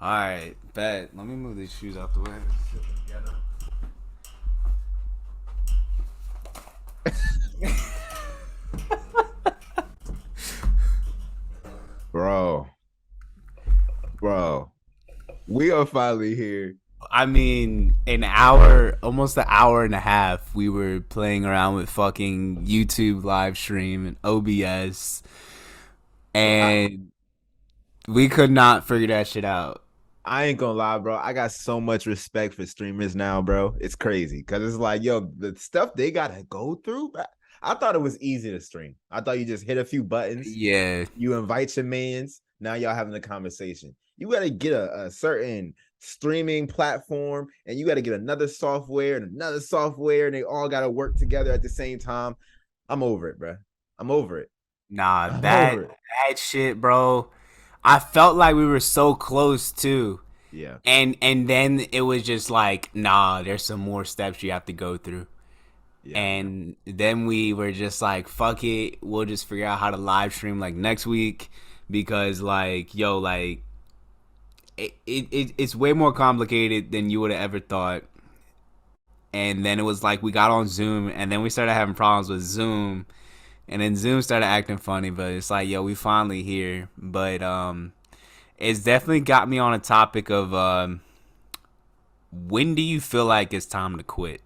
All right, bet. Let me move these shoes out the way. Bro, bro, we are finally here. I mean, an hour, almost an hour and a half, we were playing around with fucking YouTube live stream and OBS, Bro, and we could not figure that shit out. I ain't gonna lie, bro. I got so much respect for streamers now, bro. It's crazy because it's like, yo, the stuff they gotta go through. I thought it was easy to stream. I thought you just hit a few buttons, Yeah, you invite your mans. Now y'all having a conversation. You gotta get a certain streaming platform, and you gotta get another software and another software, and they all gotta work together at the same time. I'm over it, bro. I'm over it. nah, I'm that over it. that shit, bro. I felt like we were so close too, Yeah. and then it was just like, nah, there's some more steps you have to go through. Yeah. And then we were just like, fuck it, we'll just figure out how to live stream like next week because like, yo, like it's way more complicated than you would have ever thought. And then it was like we got on Zoom, and then we started having problems with Zoom, and then Zoom started acting funny. But it's like, yo, we finally here. But it's definitely got me on a topic of when do you feel like it's time to quit?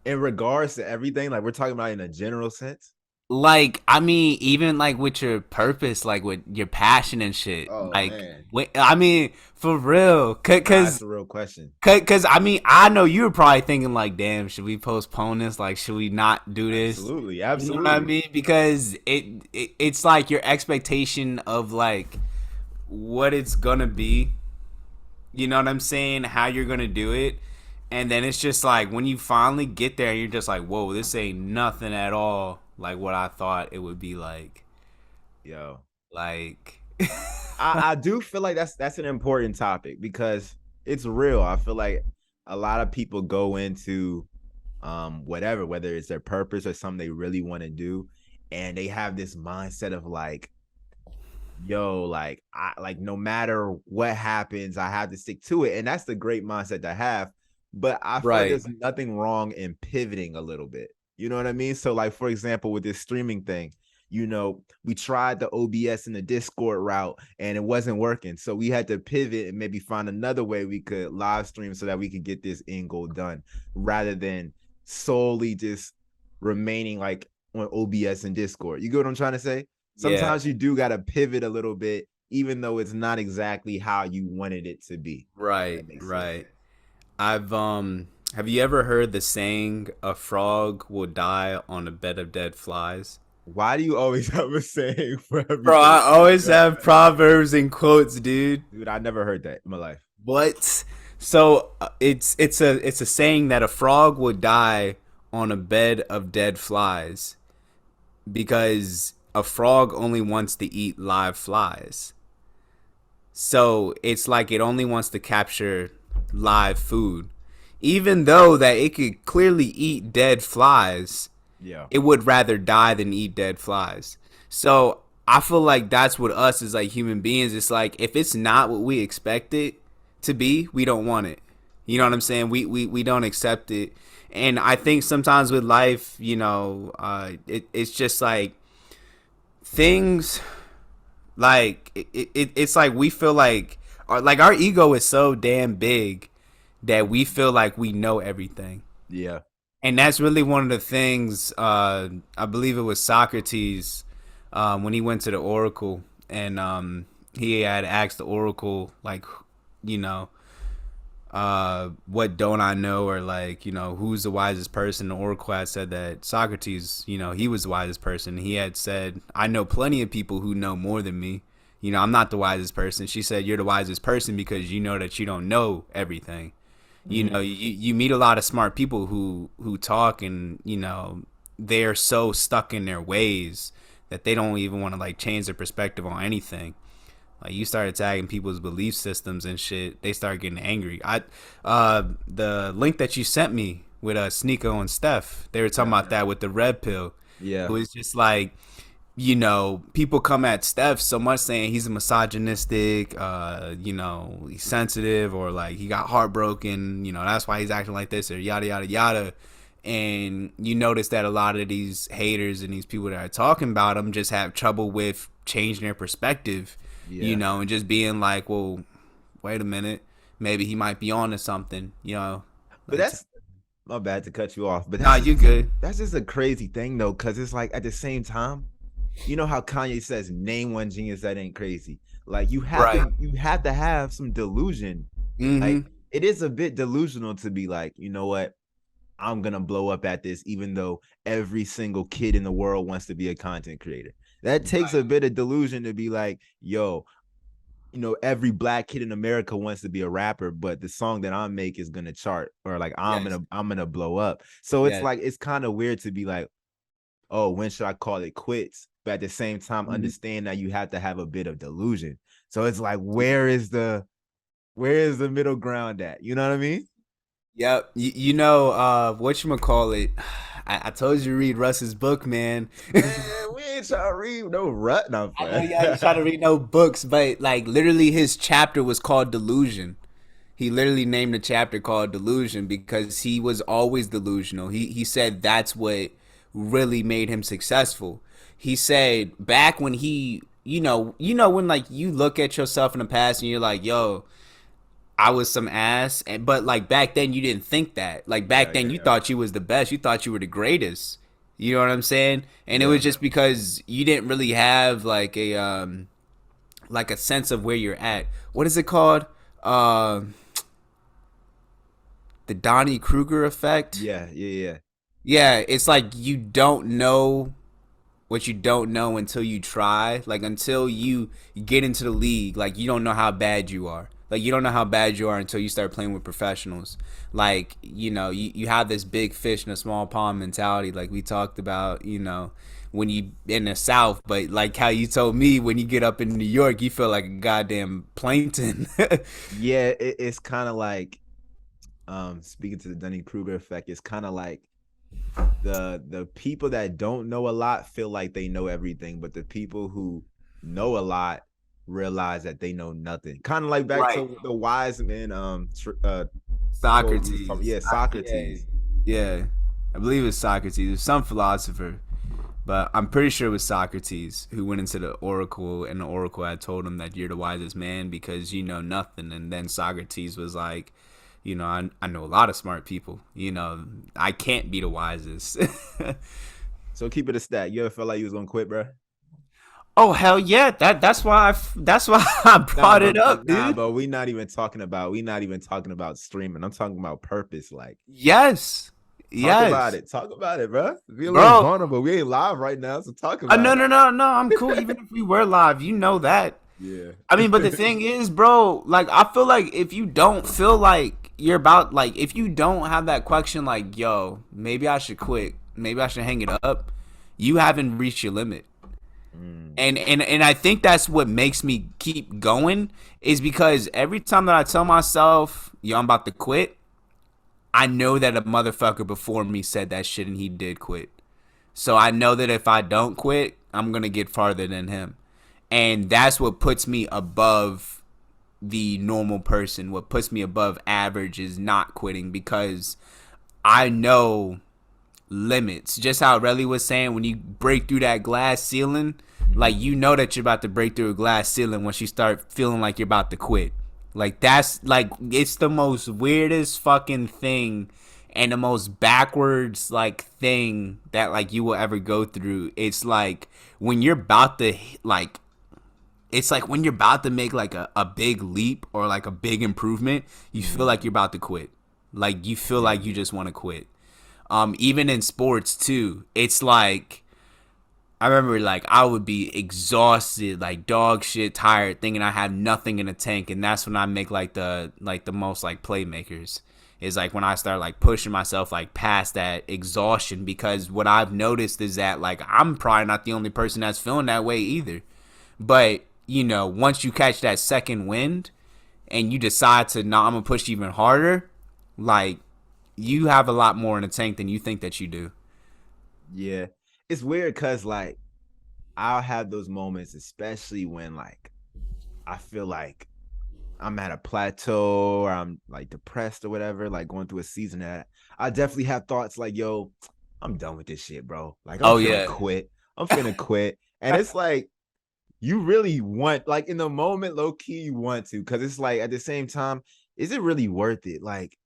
In regards to everything, like we're talking about in a general sense. Like, I mean, even like with your purpose, like with your passion and shit. Oh Like, man. I mean, for real, Nah, that's a real question. cause I mean, I know you were probably thinking like, damn, should we postpone this? Like, should we not do this? Absolutely, You know what I absolutely. mean? Because it's like your expectation of like what it's gonna be. You know what I'm saying? How you're gonna do it. And then it's just like when you finally get there, you're just like, whoa, this ain't nothing at all like what I thought it would be like. Yo. Like, I do feel like that's an important topic because it's real. I feel like a lot of people go into whatever, whether it's their purpose or something they really want to do, and they have this mindset of like, yo, like I like no matter what happens, I have to stick to it. And that's the great mindset to have. But I feel like right. there's nothing wrong in pivoting a little bit. You know what I mean? So, like, for example, with this streaming thing, we tried the OBS and the Discord route and it wasn't working. So we had to pivot and maybe find another way we could live stream so that we could get this end goal done rather than solely just remaining like on OBS and Discord. You get what I'm trying to say? Yeah. Sometimes you do got to pivot a little bit, even though it's not exactly how you wanted it to be. Right. That makes sense. Right. I've have you ever heard the saying a frog will die on a bed of dead flies? Why do you always have a saying for Bro, everything? I always have proverbs and quotes, dude. Dude, I never heard that in my life. What? So it's a saying that a frog would die on a bed of dead flies because a frog only wants to eat live flies. So it's like it only wants to capture live food. Even though that it could clearly eat dead flies, Yeah. it would rather die than eat dead flies. So I feel like that's what us as like human beings. It's like if it's not what we expect it to be, we don't want it. You know what I'm saying? We don't accept it. And I think sometimes with life, it's just like things like it's like we feel like our ego is so damn big that we feel like we know everything. Yeah. And that's really one of the things. I believe it was Socrates when he went to the oracle, and he had asked the oracle, like, you know, what don't I know, or like, who's the wisest person. The oracle had said that Socrates, he was the wisest person. He had said, I know plenty of people who know more than me. I'm not the wisest person. She said, you're the wisest person because you know that you don't know everything. You meet a lot of smart people who talk, and they're so stuck in their ways that they don't even want to like change their perspective on anything. Like you start attacking people's belief systems and shit, they start getting angry. The link that you sent me with Sneeko and Steph, they were talking Yeah. about that with the red pill. It Yeah. was just like you know, people come at Steph so much saying he's a misogynistic, he's sensitive, or like he got heartbroken, that's why he's acting like this, or yada yada yada. And you notice that a lot of these haters and these people that are talking about him just have trouble with changing their perspective, Yeah. and just being like, well, wait a minute, maybe he might be on to something, But like, that's my bad to cut you off. But nah, you good. that's just a crazy thing though, because it's like at the same time, you know how Kanye says, "Name one genius that ain't crazy." Like Right. you have to have some delusion. Like Mm-hmm. it is a bit delusional to be like, you know what, I'm gonna blow up at this, even though every single kid in the world wants to be a content creator. That takes a bit of delusion to be like, yo, every black kid in America wants to be a rapper, but the song that I make is gonna chart, or like Yes. I'm gonna blow up. So it's Yes. like it's kind of weird to be like, oh, when should I call it quits? But at the same time, Mm-hmm. understand that you have to have a bit of delusion. So it's like, where is the middle ground at? You know what I mean? Yep. Whatchamacallit? I told you to read Russ's book, man. Man, we ain't trying to read no rut, no I know fun. y'all ain't trying to read no books, but like literally his chapter was called Delusion. He literally named the chapter called Delusion because he was always delusional. He said that's what really made him successful. He said back when he when like you look at yourself in the past and you're like, yo, I was some ass, but like back then you didn't think that. Like back Yeah, then you yeah, thought you was the best. You thought you were the greatest. You know what I'm saying? And it yeah. was just because you didn't really have like a sense of where you're at. What is it called? The Donnie Kruger effect. Yeah, yeah, yeah. Yeah, it's like you don't know what you don't know until you try. Like until you get into the league, like you don't know how bad you are. Like you don't know how bad you are until you start playing with professionals. Like, you have this big fish in a small pond mentality like we talked about, when you in the South, but like how you told me when you get up in New York, you feel like a goddamn plankton. Yeah, it's kind of like speaking to the Dunning-Kruger effect, it's kind of like the people that don't know a lot feel like they know everything, but the people who know a lot realize that they know nothing. Kind of like back Right. to the wise man quote he was talking. Socrates. Yeah, Yeah. Socrates. Yeah. I believe it's Socrates. It was some philosopher, but I'm pretty sure it was Socrates who went into the oracle, and the oracle had told him that you're the wisest man because you know nothing. And then Socrates was like, I know a lot of smart people. I can't be the wisest. So keep it a stat. You ever felt like you was gonna quit, bro? Oh hell yeah! That's why I brought it up, Nah, dude. but we not even talking about streaming. I'm talking about purpose. Like, Yes, talk about yes, it. Talk about it, bro. Be a little bro. vulnerable. We ain't live right now, so talk No, about it. no, no, no. I'm cool. Even if we were live, you know that. Yeah. I mean, but the thing is, bro, like I feel like if you don't feel like you're about, like if you don't have that question, like yo, maybe I should quit, maybe I should hang it up, you haven't reached your limit. Mm. And I think that's what makes me keep going is because every time that I tell myself, yo, I'm about to quit, I know that a motherfucker before me said that shit and he did quit. So I know that if I don't quit, I'm gonna get farther than him. And that's what puts me above the normal person. What puts me above average is not quitting because I know limits. Just how Relly was saying, when you break through that glass ceiling, like you know that you're about to break through a glass ceiling once you start feeling like you're about to quit. Like that's like it's the most weirdest fucking thing and the most backwards like thing that like you will ever go through. It's like when you're about to like it's like when you're about to make like a big leap or like a big improvement, you feel like you're about to quit. Like you feel like you just want to quit. Even in sports too, it's like I remember like I would be exhausted, like dog shit, tired, thinking I had nothing in the tank, and that's when I make like the most like playmakers. Is like when I start like pushing myself like past that exhaustion because what I've noticed is that like I'm probably not the only person that's feeling that way either. But once you catch that second wind and you decide to, nah, I'm gonna push even harder, like you have a lot more in the tank than you think that you do. Yeah. It's weird because like I'll have those moments, especially when like I feel like I'm at a plateau or I'm like depressed or whatever, like going through a season that I definitely have thoughts like, yo, I'm done with this shit, bro. Like I'm Oh finna yeah. quit. I'm finna quit. And it's like you really want, like in the moment, low key, you want to, because it's like at the same time, is it really worth it? Like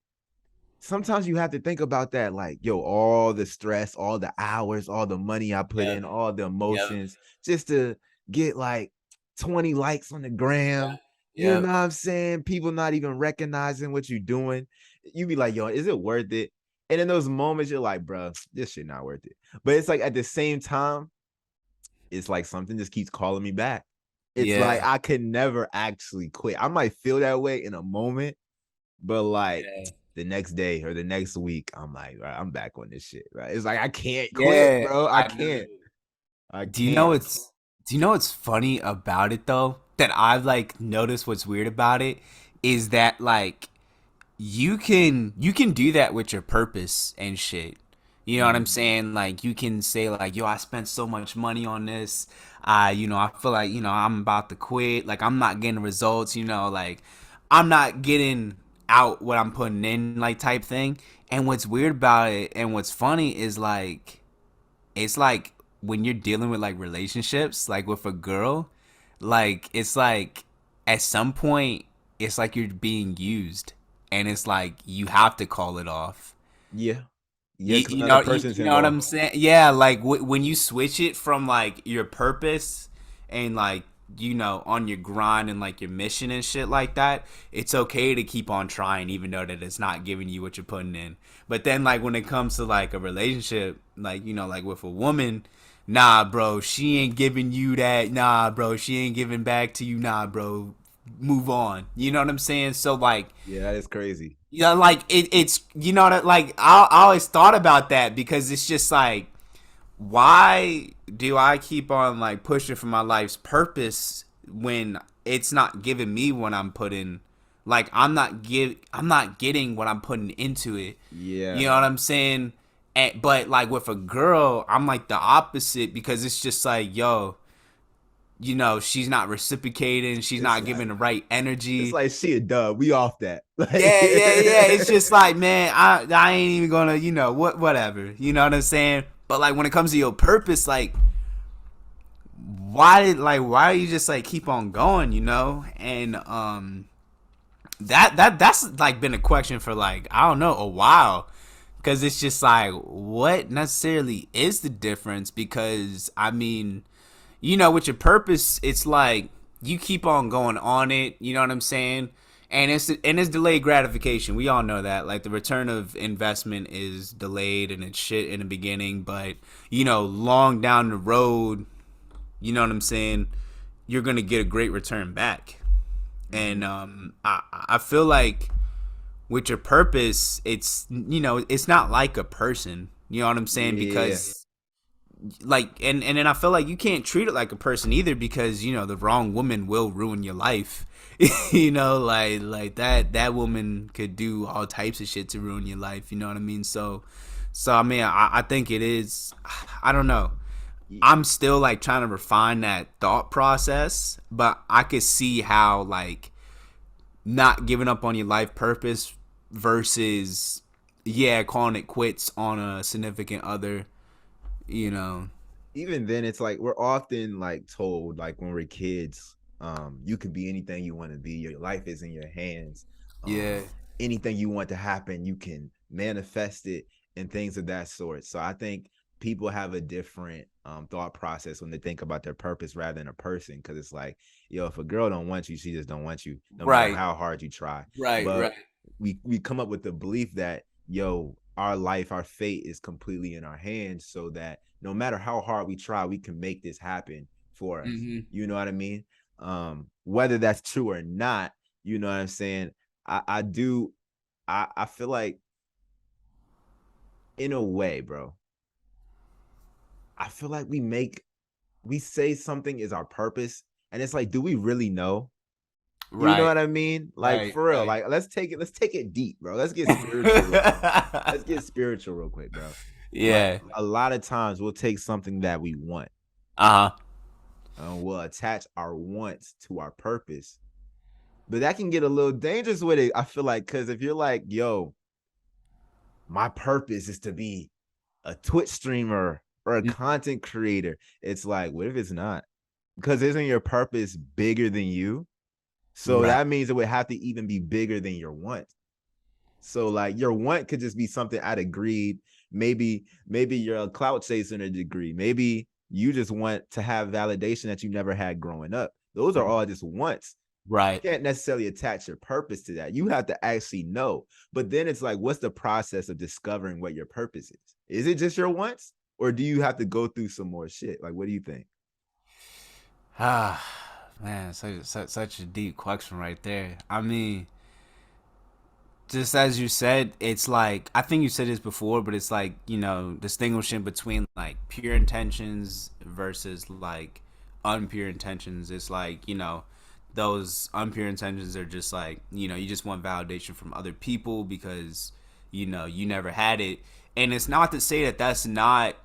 sometimes you have to think about that, like, yo, all the stress, all the hours, all the money I put Yeah. in, all the Yeah. emotions just to get like 20 likes on the gram. You Yeah. know what I'm saying? People not even recognizing what you're doing. You be like, yo, is it worth it? And in those moments, you're like, bro, this shit not worth it. But it's like at the same time, it's like something just keeps calling me back. It's like Yeah. I can never actually quit. I might feel that way in a moment, but like Yeah. the next day or the next week, I'm like, right, I'm back on this shit. Right? It's like I can't quit, Yeah. bro. I I know. can't. I Do you know can't. what's do you know what's funny about it though? That I've like noticed what's weird about it is that like you can do that with your purpose and shit. You know what I'm Mm, saying? Like you can say like, yo, I spent so much money on this. I feel like, I'm about to quit. Like I'm not getting results, like I'm not getting out what I'm putting in, like type thing. And what's weird about it and what's funny is like it's like when you're dealing with like relationships, like with a girl, like it's like at some point it's like you're being used, and it's like you have to call it off. yeah. Yeah, You, because you another know you, person's you know what involved. I'm saying? Yeah, like when you switch it from like your purpose and like on your grind and like your mission and shit like that, it's okay to keep on trying even though that it's not giving you what you're putting in. But then like when it comes to like a relationship, like like with a woman, nah, bro, she ain't giving you that. Nah, bro, she ain't giving back to you. Nah, bro, move on. You know what I'm saying? So like Yeah, that is crazy. yeah, like it's that like I always thought about that because it's just like why do I keep on like pushing for my life's purpose when it's not giving me what I'm putting, like I'm not getting what I'm putting into it. You Yeah. know what I'm saying? But like with a girl, I'm like the opposite because it's just like, yo, she's not reciprocating, she's It's not like giving the right it's energy. like she a dub. We off that. Like Yeah, yeah, yeah. It's just like, man, I ain't even gonna, whatever. You know what I'm saying? But like when it comes to your purpose, like why do you just like keep on going, And that's like been a question for like, I don't know, a while. Cause it's just like what necessarily is the difference? Because I mean, with your purpose, it's like you keep on going on it. You know what I'm saying? And it's delayed gratification. We all know that. Like the return of investment is delayed and it's shit in the beginning, but long down the road, you know what I'm saying? You're gonna get a great return back. And Mhm. I feel like with your purpose, it's not like a person. You know what I'm saying? Yeah. Because like and then I feel like you can't treat it like a person either because the wrong woman will ruin your life. Like that woman could do all types of shit to ruin your life. You know what I mean? So I mean I think it is. I don't know. I'm still like trying to refine that thought process, but I could see how like not giving up on your life purpose versus calling it quits on a significant other. You know. Even then it's like we're often like told, like when we're kids, you can be anything you want to be. Your life is in your hands. Yeah. Anything you want to happen, you can manifest it and things of that sort. So I think people have a different thought process when they think about their purpose rather than a person, because it's like, yo, if a girl don't want you, she just don't want you no matter Right. how hard you try. Right. But Right. we come up with the belief that, yo, our life, our fate is completely in our hands, so that no matter how hard we try, we can make this happen for us. Mm-hmm. You know what I mean? Whether that's true or not, you know what I'm saying? I do. I feel like, in a way, bro, I feel like we say something is our purpose, and it's like, do we really know? You know Right. what I mean? Like Right. for real. Right. Like let's take it deep, bro. Let's get spiritual real quick. Let's get spiritual real quick, bro. Like Yeah. a lot of times we'll take something that we want, Uh huh. we'll attach our wants to our purpose. But that can get a little dangerous with it. I feel like, because if you're like, yo, my purpose is to be a Twitch streamer or a content creator, it's like, what if it's not? Because isn't your purpose bigger than you? So Right. that means it would have to even be bigger than your want. So like your want could just be something out of greed. Maybe you're a clout chaser in a degree. Maybe you just want to have validation that you never had growing up. Those are all just wants. Right. You can't necessarily attach your purpose to that. You have to actually know. But then it's like, what's the process of discovering what your purpose is? Is it just your wants? Or do you have to go through some more shit? Like, what do you think? Ah, man, such a deep question right there. I mean, just as you said, it's like, I think you said this before, but it's like, distinguishing between like pure intentions versus like unpure intentions. It's like, those unpure intentions are just like, you just want validation from other people because, you never had it. And it's not to say that that's not,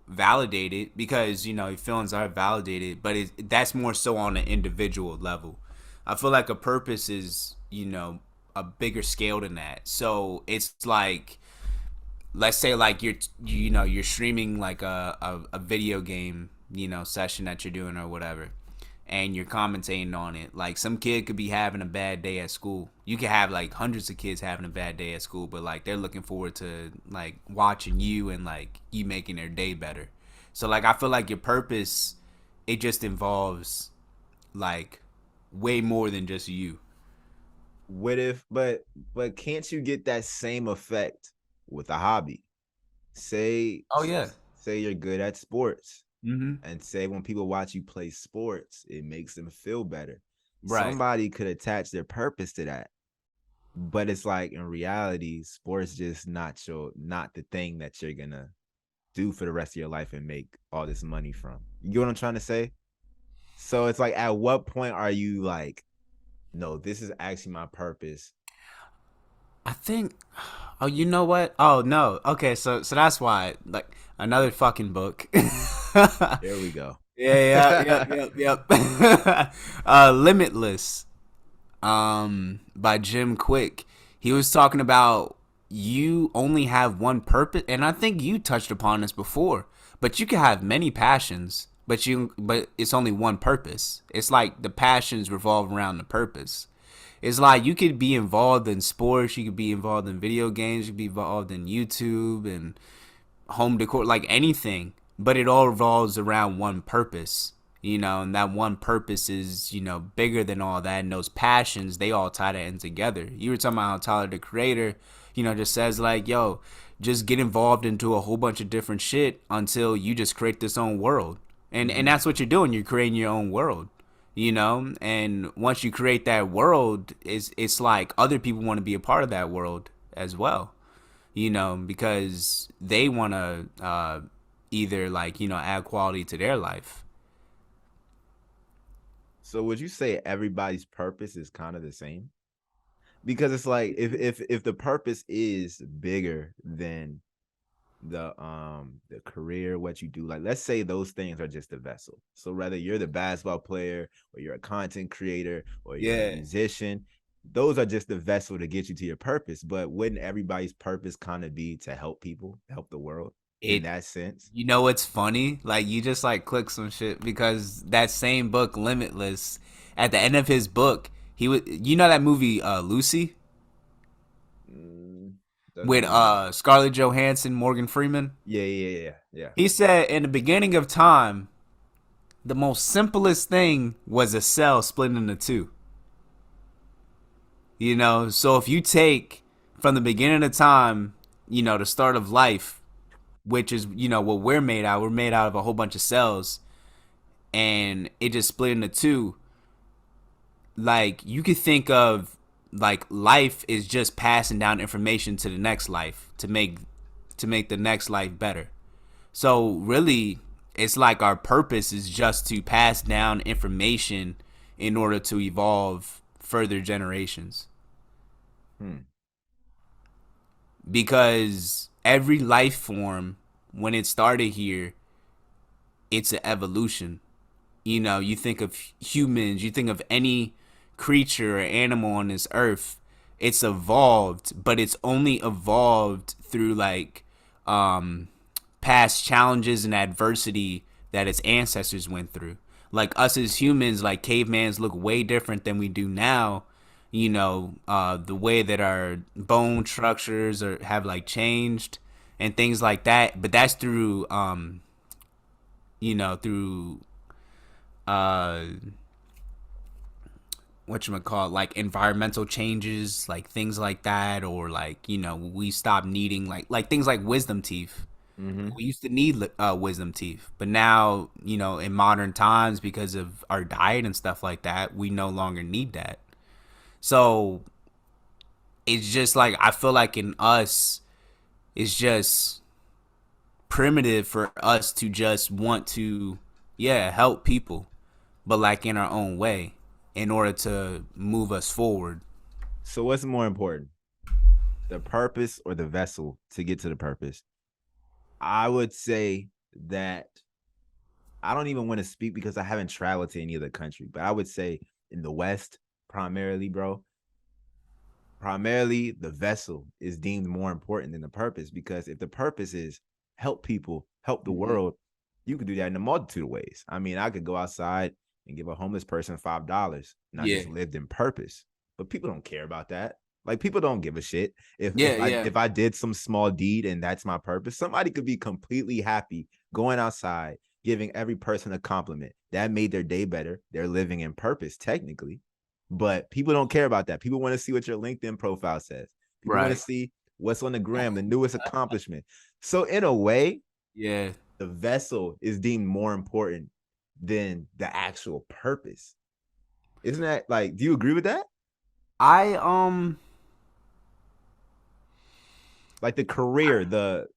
validated, because, your feelings are validated, but that's more so on an individual level. I feel like a purpose is, a bigger scale than that. So it's like, let's say like you're streaming like a video game, session that you're doing or whatever, and you're commentating on it. Like some kid could be having a bad day at school. You could have like hundreds of kids having a bad day at school, but like they're looking forward to like watching you and like you making their day better. So like I feel like your purpose, it just involves like way more than just you. What if, but can't you get that same effect with a hobby? Say, Oh yeah. say you're good at sports, Mm-hmm. and say when people watch you play sports, it makes them feel better. Right. Somebody could attach their purpose to that. But it's like in reality, sports just not the thing that you're gonna do for the rest of your life and make all this money from. You get what I'm trying to say? So it's like, at what point are you like, no, this is actually my purpose? I think. Oh, you know what? Oh no. Okay, so that's why. Like another fucking book. Yeah, There we go. yeah, yep. Limitless. By Jim Quick. He was talking about you only have one purpose, and I think you touched upon this before. But you can have many passions, but it's only one purpose. It's like the passions revolve around the purpose. It's like you could be involved in sports, you could be involved in video games, you could be involved in YouTube and home decor, like anything, but it all revolves around one purpose, and that one purpose is, bigger than all that. And those passions, they all tie that in together. You were talking about how Tyler, the creator, just says like, yo, just get involved into a whole bunch of different shit until you just create this own world. And Mm-hmm. that's what you're doing. You're creating your own world, and once you create that world, it's like other people want to be a part of that world as well, because they want to either like, add quality to their life. So would you say everybody's purpose is kind of the same? Because it's like, if the purpose is bigger than the career, what you do, like let's say those things are just a vessel. So whether you're the basketball player or you're a content creator or you're a Yeah. musician, those are just the vessel to get you to your purpose. But wouldn't everybody's purpose kind of be to help people, help the world in It that sense? You know what's funny? Like you just like click some shit, because that same book, Limitless, at the end of his book, he would, that movie Lucy, Mm, doesn't with ring a bell. Scarlett Johansson, Morgan Freeman. Yeah, yeah, yeah, yeah. He said in the beginning of time, the most simplest thing was a cell split into two. So if you take from the beginning of time, the start of life, which is, what we're made out of a whole bunch of cells, and it just split into two. Like you could think of like life is just passing down information to the next life to make the next life better. So really, it's like our purpose is just to pass down information in order to evolve further generations. Hmm. Because every life form, when it started here, it's an evolution. You know, you think of humans, you think of any creature or animal on this earth, it's evolved, but it's only evolved through like past challenges and adversity that its ancestors went through. Like us as humans, like cavemans look way different than we do now. You know, the way that our bone structures have like changed and things like that. But that's through, through uh whatchamacallit, like environmental changes, like things like that, or like, we stop needing like things like wisdom teeth. Mm-hmm. We used to need wisdom teeth, but now, in modern times, because of our diet and stuff like that, we no longer need that. So it's just like, I feel like in us, it's just primitive for us to just want to, yeah, help people, but like in our own way, in order to move us forward. So what's more important, the purpose or the vessel to get to the purpose? I would say that I don't even want to speak because I haven't traveled to any other country, but I would say in the West, primarily, bro, primarily the vessel is deemed more important than the purpose, because if the purpose is help people, help the Mm-hmm. world, you could do that in a multitude of ways. I mean, I could go outside and give a homeless person $5 and I Yeah. just lived in purpose. But people don't care about that. Like, people don't give a shit if Yeah, yeah. if I did some small deed and that's my purpose. Somebody could be completely happy going outside, giving every person a compliment. That made their day better. They're living in purpose, technically. But people don't care about that. People want to see what your LinkedIn profile says. People want to Right. see what's on the gram, the newest accomplishment. So in a way, Yeah. the vessel is deemed more important than the actual purpose. Isn't that, like, do you agree with that? I Like the career, the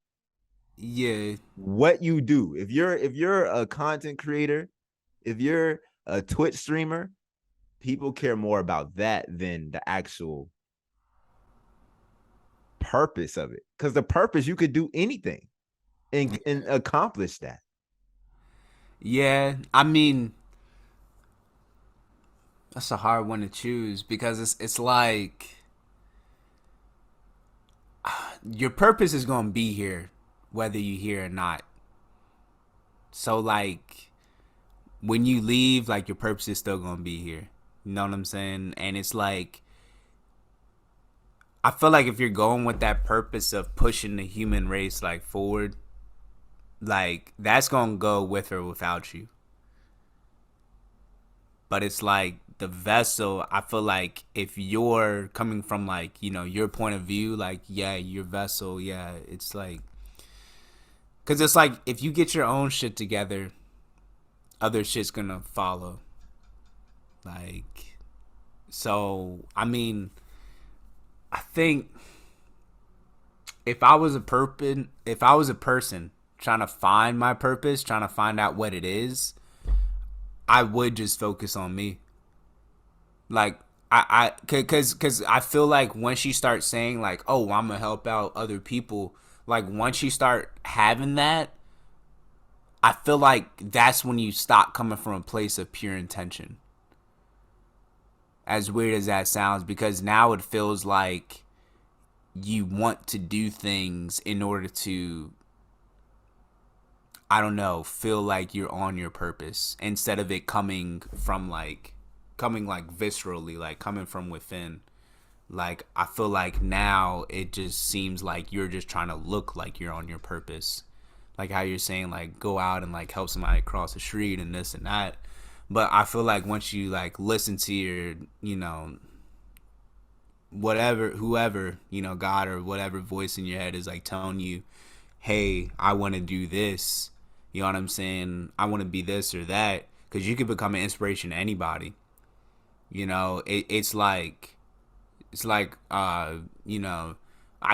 yeah. what you do. If you're a content creator, if you're a Twitch streamer, people care more about that than the actual purpose of it. Because the purpose, you could do anything and accomplish that. Yeah. I mean, that's a hard one to choose because it's like your purpose is going to be here whether you here or not. So like when you leave, like your purpose is still going to be here. You know what I'm saying? And it's like I feel like if you're going with that purpose of pushing the human race like forward, like that's going to go with or without you. But it's like the vessel, I feel like if you're coming from like, your point of view, like, yeah, your vessel, yeah, it's like, because it's like if you get your own shit together, other shit's gonna follow. Like, so I mean, I think if I was a person trying to find my purpose, trying to find out what it is, I would just focus on me. Like cause I feel like once you start saying like, oh, I'm gonna help out other people, like once you start having that, I feel like that's when you stop coming from a place of pure intention. As weird as that sounds, because now it feels like you want to do things in order to, I don't know, feel like you're on your purpose instead of it coming like viscerally, like coming from within. Like I feel like now it just seems like you're just trying to look like you're on your purpose. Like how you're saying like go out and like help somebody cross the street and this and that. But I feel like once you like listen to your, whatever, whoever, God or whatever voice in your head is like telling you, hey, I want to do this. You know what I'm saying? I want to be this or that. Because you could become an inspiration to anybody. It's like I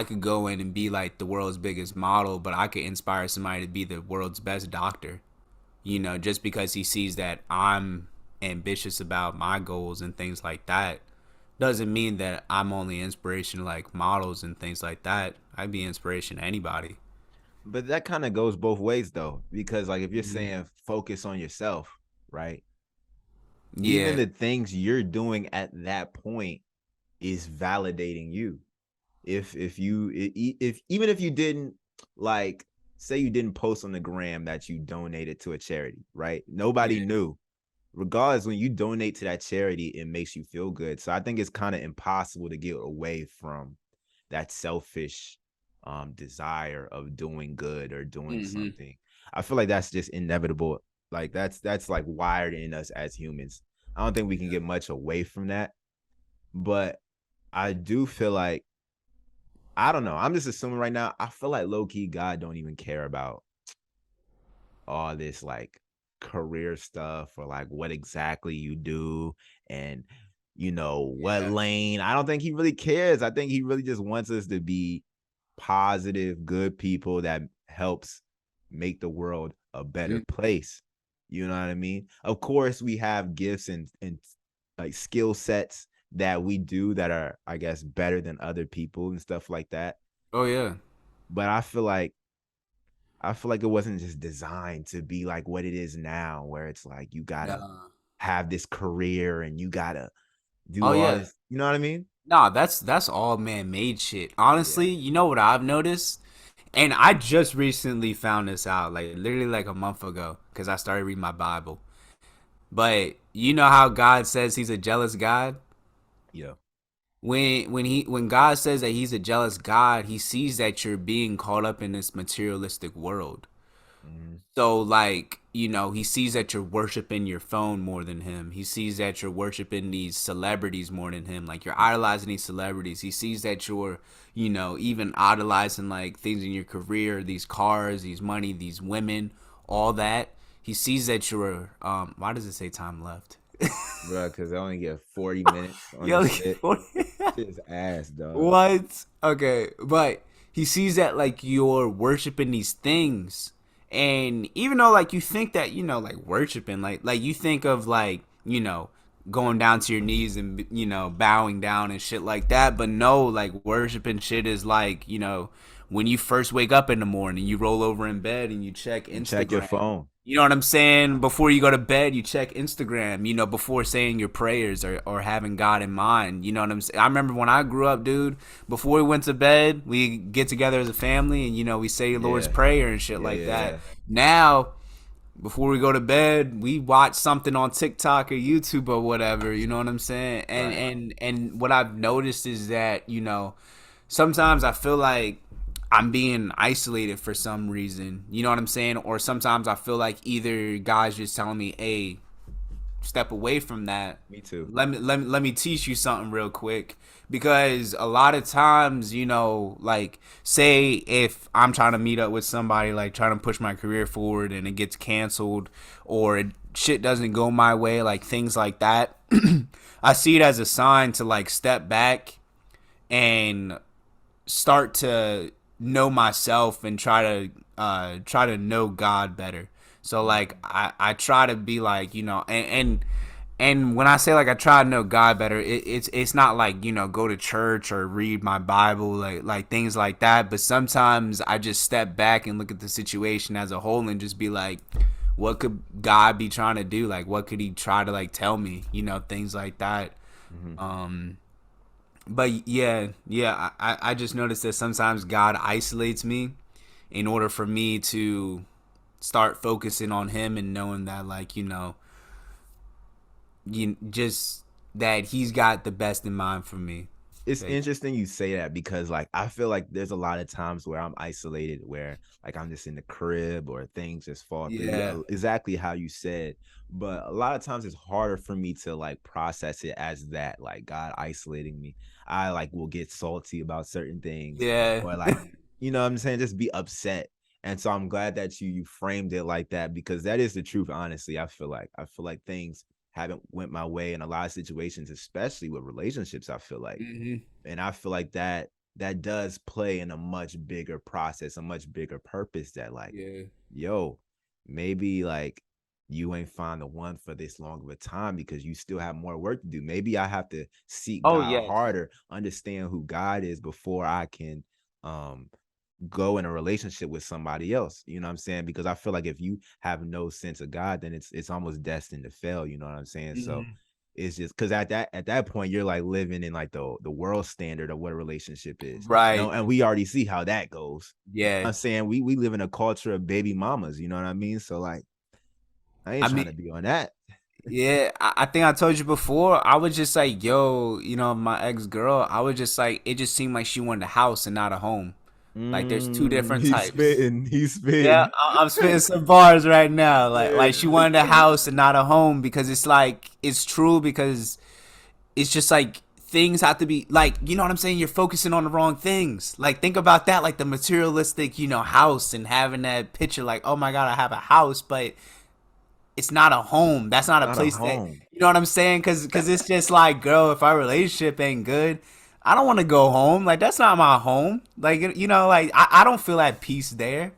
could go in and be like the world's biggest model, but I could inspire somebody to be the world's best doctor. Just because he sees that I'm ambitious about my goals and things like that doesn't mean that I'm only inspiration to like models and things like that. I'd be inspiration to anybody. But that kind of goes both ways though, because like if you're Mm-hmm. saying focus on yourself, right? Even Yeah. the things you're doing at that point is validating you. If even if you didn't, like, say you didn't post on the gram that you donated to a charity, right? Nobody Yeah. knew. Regardless, when you donate to that charity, it makes you feel good. So I think it's kind of impossible to get away from that selfish desire of doing good or doing Mm-hmm. something. I feel like that's just inevitable. Like that's like wired in us as humans. I don't think we can get much away from that. But I do feel like, I don't know. I'm just assuming right now. I feel like low key God don't even care about all this like career stuff or like what exactly you do and what Yeah. lane. I don't think he really cares. I think he really just wants us to be positive, good people that helps make the world a better Mm. place. You know what I mean? Of course, we have gifts and like skill sets that we do that are, I guess, better than other people and stuff like that. Oh yeah. But I feel like it wasn't just designed to be like what it is now, where it's like you gotta No. have this career and you gotta Oh do all yeah. this. You know what I mean? Nah, that's all man-made shit. Honestly, Yeah. you know what I've noticed? And I just recently found this out, like literally like a month ago, because I started reading my Bible. But you know how God says he's a jealous God? Yeah. When God says that he's a jealous God, he sees that you're being caught up in this materialistic world. Mm-hmm. So like, he sees that you're worshiping your phone more than him. He sees that you're worshiping these celebrities more than him. Like you're idolizing these celebrities. He sees that you're, even idolizing like things in your career, these cars, these money, these women, all that. He sees that you're why does it say time left? Bro, because I only get 40 minutes on Yo, this shit. Shit is ass, dog. what? Okay, but he sees that like you're worshiping these things, and even though like you think that like worshiping, like you think of like going down to your knees and bowing down and shit like that, but no, like worshiping shit is like when you first wake up in the morning, you roll over in bed and you check You check your Instagram. phone. You know what I'm saying? Before you go to bed, you check Instagram, before saying your prayers or having God in mind. You know what I'm saying? I remember when I grew up, dude, before we went to bed, we get together as a family and, we say Lord's Yeah. Prayer and shit Yeah, like yeah, that. yeah. Now, before we go to bed, we watch something on TikTok or YouTube or whatever, you know what I'm saying? And Right. and and what I've noticed is that, sometimes I feel like I'm being isolated for some reason. You know what I'm saying? Or sometimes I feel like either guys just telling me, "Hey, step away from that. Me too. Let me teach you something real quick." Because a lot of times, like say if I'm trying to meet up with somebody, like trying to push my career forward and it gets canceled or shit doesn't go my way, like things like that, I see it as a sign to like step back and start to know myself and try to know God better. So like I try to be like and when I say like I try to know God better, it's not like go to church or read my Bible like things like that. But sometimes I just step back and look at the situation as a whole and just be like, what could God be trying to do? Like what could He try to like tell me? Things like that. Mm-hmm. But yeah, I just noticed that sometimes God isolates me in order for me to start focusing on Him and knowing that like just that He's got the best in mind for me. It's interesting you say that because like I feel like there's a lot of times where I'm isolated, where like I'm just in the crib or things just fall through, Yeah. exactly how you said. But a lot of times it's harder for me to like process it as that, like God isolating me. I like will get salty about certain things, Yeah. or like, you know what I'm saying, just be upset. And so I'm glad that you framed it like that, because that is the truth. Honestly, I feel like things haven't went my way in a lot of situations, especially with relationships. I feel like, hmm and I feel like that does play in a much bigger process, a much bigger purpose, that like, Yeah. yo, maybe like you ain't find the one for this long of a time because you still have more work to do. Maybe I have to seek Oh God yeah. harder, understand who God is before I can go in a relationship with somebody else. You know what I'm saying? Because I feel like if you have no sense of God, then it's almost destined to fail. You know what I'm saying? So it's just because at that point you're like living in like the world standard of what a relationship is. Right. And we already see how that goes. Yeah. I'm saying we live in a culture of baby mamas, you know what I mean? So like I ain't I trying mean, to be on that. yeah, I think I told you before. I was just like, yo, my ex girl. I was just like, it just seemed like she wanted a house and not a home. Like, there's two different He's types. spitting. He's Yeah, spitting. I'm spitting some bars right now. Yeah. Like she wanted a house and not a home because it's like it's true because it's just like things have to be like you know what I'm saying. You're focusing on the wrong things. Like think about that, like the materialistic, house and having that picture. Like oh my god, I have a house, but it's not a home. That's not a Not a place that home. you know what I'm saying. Cause it's just like, girl, if our relationship ain't good, I don't want to go home. Like that's not my home. Like like I don't feel at peace there.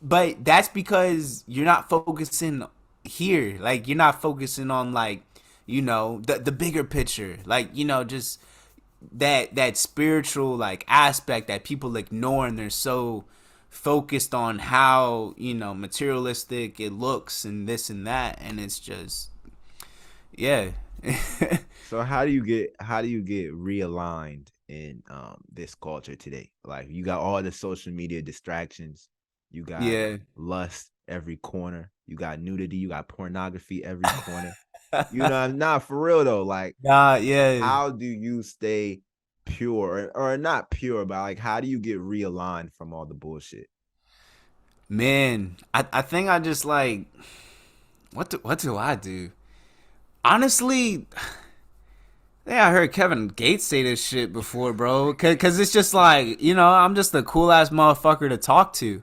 But that's because you're not focusing here. Like you're not focusing on like, the bigger picture. Like, just that spiritual like aspect that people ignore and they're so focused on how, materialistic it looks and this and that and it's just yeah. So how do you get realigned in this culture today? Like you got all the social media distractions, you got Yeah. lust every corner, you got nudity, you got pornography every corner. You know, not for real though. Like, Nah, yeah. how do you stay pure or not pure, but like how do you get realigned from all the bullshit? Man, I think I just like what do I do? Honestly, yeah, I heard Kevin Gates say this shit before, bro. Cause it's just like, I'm just a cool ass motherfucker to talk to.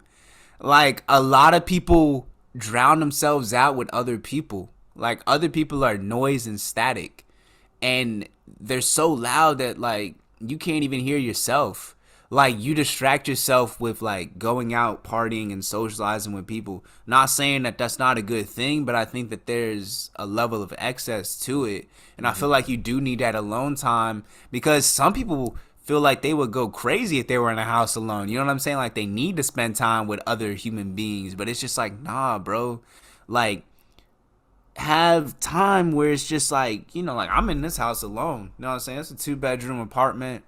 Like a lot of people drown themselves out with other people. Like other people are noise and static. And they're so loud that like you can't even hear yourself. Like you distract yourself with like going out partying and socializing with people. Not saying that that's not a good thing, but I think that there's a level of excess to it, and I feel Mhm. like you do need that alone time because some people feel like they would go crazy if they were in a house alone. You know what I'm saying? Like they need to spend time with other human beings, but it's just like nah, bro. Like have time where it's just like, like I'm in this house alone. You know what I'm saying? It's a 2-bedroom apartment.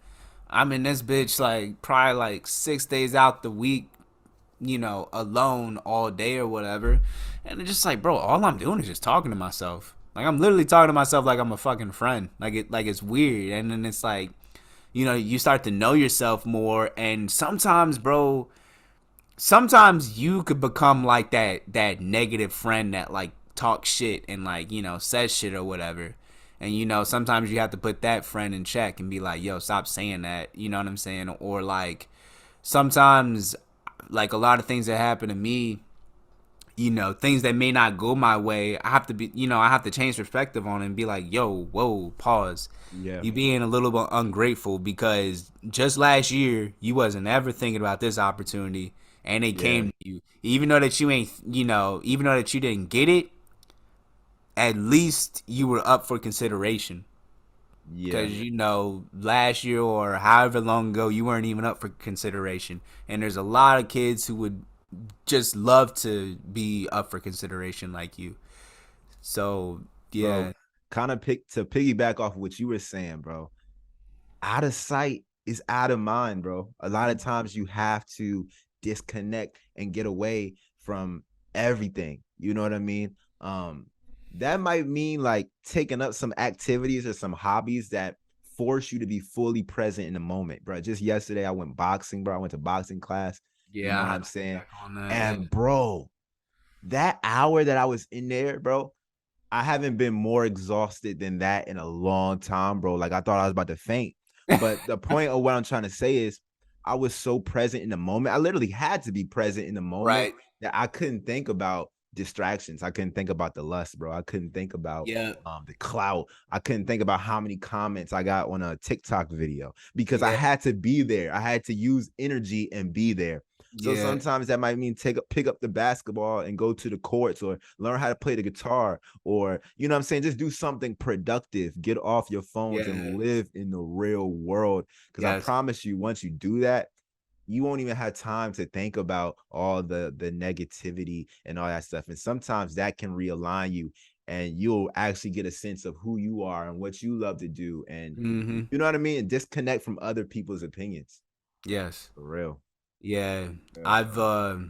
I'm in this bitch like probably like 6 days out the week, alone all day or whatever. And it's just like, bro, all I'm doing is just talking to myself. Like I'm literally talking to myself like I'm a fucking friend. Like it's weird. And then it's like, you start to know yourself more and sometimes, bro, sometimes you could become like that negative friend that like talks shit and like says shit or whatever, and sometimes you have to put that friend in check and be like, yo, stop saying that, you know what I'm saying? Or like sometimes like a lot of things that happen to me, things that may not go my way, I have to be, I have to change perspective on it and be like, yo, whoa, pause. Yeah. You being a little bit ungrateful because just last year you wasn't ever thinking about this opportunity and it Yeah. came to you. Even though that you ain't, even though that you didn't get it, at least you were up for consideration. Yeah. Because, last year or however long ago, you weren't even up for consideration. And there's a lot of kids who would just love to be up for consideration like you. So, Bro, yeah. kind of to piggyback off what you were saying, bro. Out of sight is out of mind, bro. A lot of times you have to disconnect and get away from everything. You know what I mean? That might mean like taking up some activities or some hobbies that force you to be fully present in the moment, bro. Just yesterday I went boxing, bro. I went to boxing class. You Yeah, know I what have I'm to get saying? back on that. Yeah. And bro, that hour that I was in there, bro, I haven't been more exhausted than that in a long time, bro. Like I thought I was about to faint. But the point of what I'm trying to say is I was so present in the moment. I literally had to be present in the moment Right. that I couldn't think about distractions. I couldn't think about the lust, bro. I couldn't think about Yeah. the clout. I couldn't think about how many comments I got on a TikTok video because I Yeah. had to be there. I had to use energy and be there. So Yeah. sometimes that might mean pick up the basketball and go to the courts or learn how to play the guitar or you know what I'm saying, just do something productive, get off your phones Yeah. and live in the real world because I Yes. promise you once you do that, you won't even have time to think about all the negativity and all that stuff. And sometimes that can realign you, and you'll actually get a sense of who you are and what you love to do. And Mm-hmm. you know what I mean? And disconnect from other people's opinions. Yes. For real. Yeah. Yeah, I've bro.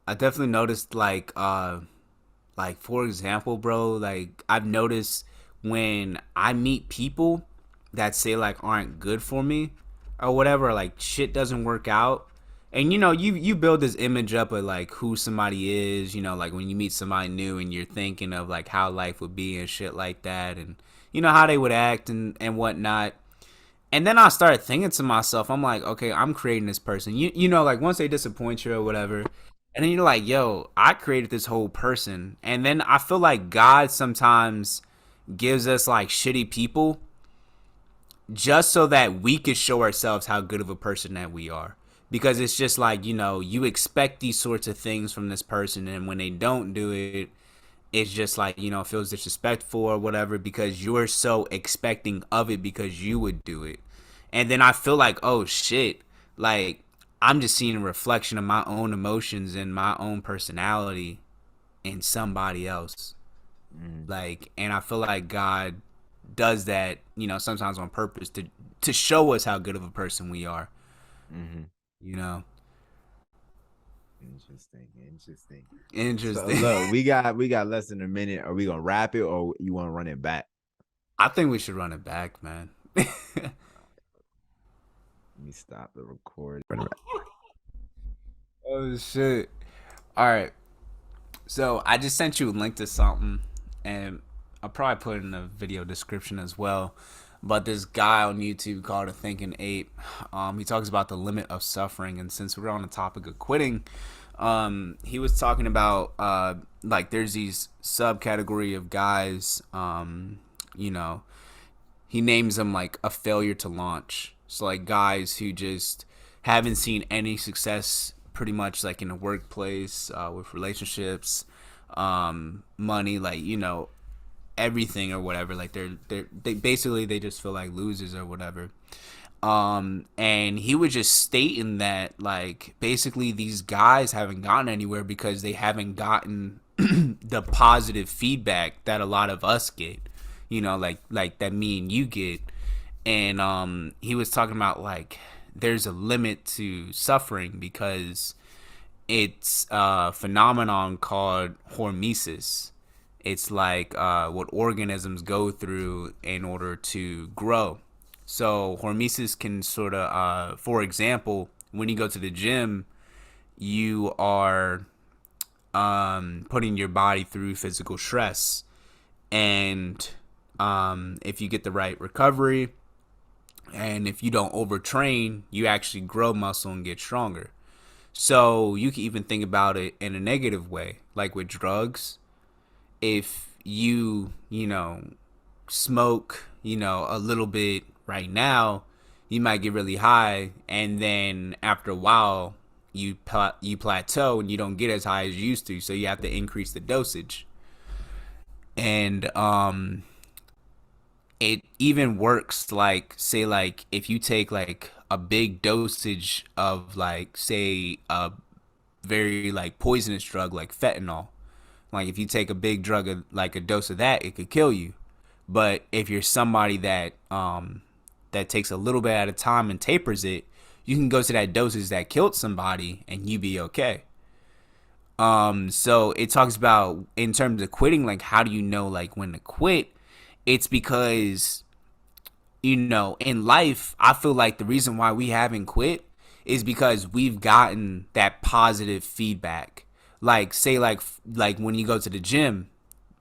I definitely noticed like for example, bro, like I've noticed when I meet people that say like aren't good for me or whatever, like shit doesn't work out. And you build this image up of like who somebody is, like when you meet somebody new and you're thinking of like how life would be and shit like that, and how they would act and whatnot. And then I started thinking to myself, I'm like, okay, I'm creating this person. Like once they disappoint you or whatever, and then you're like, yo, I created this whole person. And then I feel like God sometimes gives us like shitty people just so that we could show ourselves how good of a person that we are. Because it's just like, you expect these sorts of things from this person, and when they don't do it, it's just like, it feels disrespectful or whatever because you're so expecting of it because you would do it. And then I feel like, oh shit, like I'm just seeing a reflection of my own emotions and my own personality in somebody else. Mm, Like, and I feel like God does that, sometimes on purpose to show us how good of a person we are, mm-hmm. you know. Interesting. Interesting. So Interesting. look, we got less than a minute. Are we gonna wrap it, or you want to run it back? I think we should run it back, man. Let me stop the record. Run it back. Oh shit. All right. So I just sent you a link to something, and I'll probably put it in the video description as well. But this guy on YouTube called a Thinking Ape, he talks about the limit of suffering, and since we're on the topic of quitting, he was talking about like there's these subcategory of guys, you know, he names them like a failure to launch. So like guys who just haven't seen any success pretty much like in the workplace, with relationships, money, like everything or whatever. Like they basically they just feel like losers or whatever. And he was just stating that like basically these guys haven't gotten anywhere because they haven't gotten the positive feedback that a lot of us get, like that me and you get. And he was talking about like there's a limit to suffering because it's a phenomenon called hormesis. It's like what organisms go through in order to grow. So hormesis can sort of, for example, when you go to the gym, you are putting your body through physical stress, and if you get the right recovery, and if you don't overtrain, you actually grow muscle and get stronger. So you can even think about it in a negative way, like with drugs. If you smoke, a little bit right now, you might get really high, and then after a while, you plateau and you don't get as high as you used to. So you have to increase the dosage, and it even works like say like if you take like a big dosage of like say a very like poisonous drug like fentanyl. Like if you take a big drug like a dose of that, it could kill you. But if you're somebody that takes a little bit at a time and tapers it, you can go to that dosage that killed somebody and you be okay. So it talks about in terms of quitting, like how do you know like when to quit? It's because in life, I feel like the reason why we haven't quit is because we've gotten that positive feedback. Like say like when you go to the gym,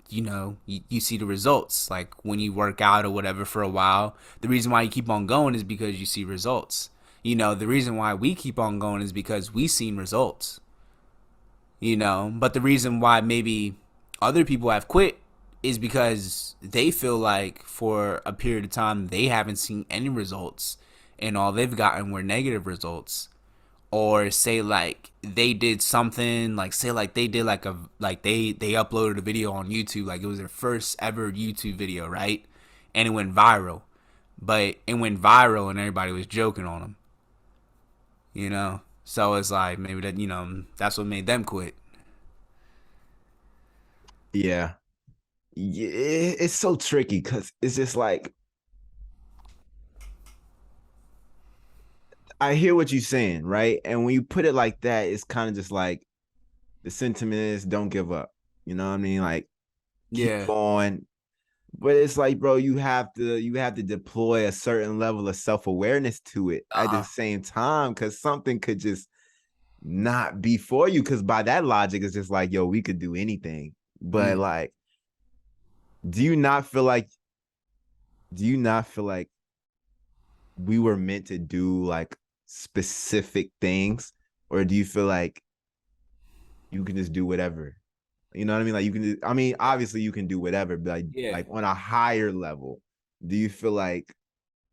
you see the results. Like when you work out or whatever for a while, the reason why you keep on going is because you see results. The reason why we keep on going is because we seen results. But the reason why maybe other people have quit is because they feel like for a period of time they haven't seen any results and all they've gotten were negative results. Or say like they did something, like say like they did like they uploaded a video on YouTube, like it was their first ever YouTube video, right? And it went viral. But it went viral and everybody was joking on them. you know. So it's like maybe that, that's what made them quit. Yeah. Yeah, it's so tricky because it's just like I hear what you're saying, right? And when you put it like that, it's kind of just like the sentiment is don't give up. You know what I mean? Like keep Yeah. going. But it's like, bro, you have to deploy a certain level of self-awareness to it at the Uh-huh. same time, because something could just not be for you. Cause by that logic, it's just like, yo, we could do anything. But Mm. like, do you not feel like do you not feel like we were meant to do like specific things? Or do you feel like you can just do whatever? You know what I mean? Like you can I mean, obviously you can do whatever, but like Yeah. like on a higher level, do you feel like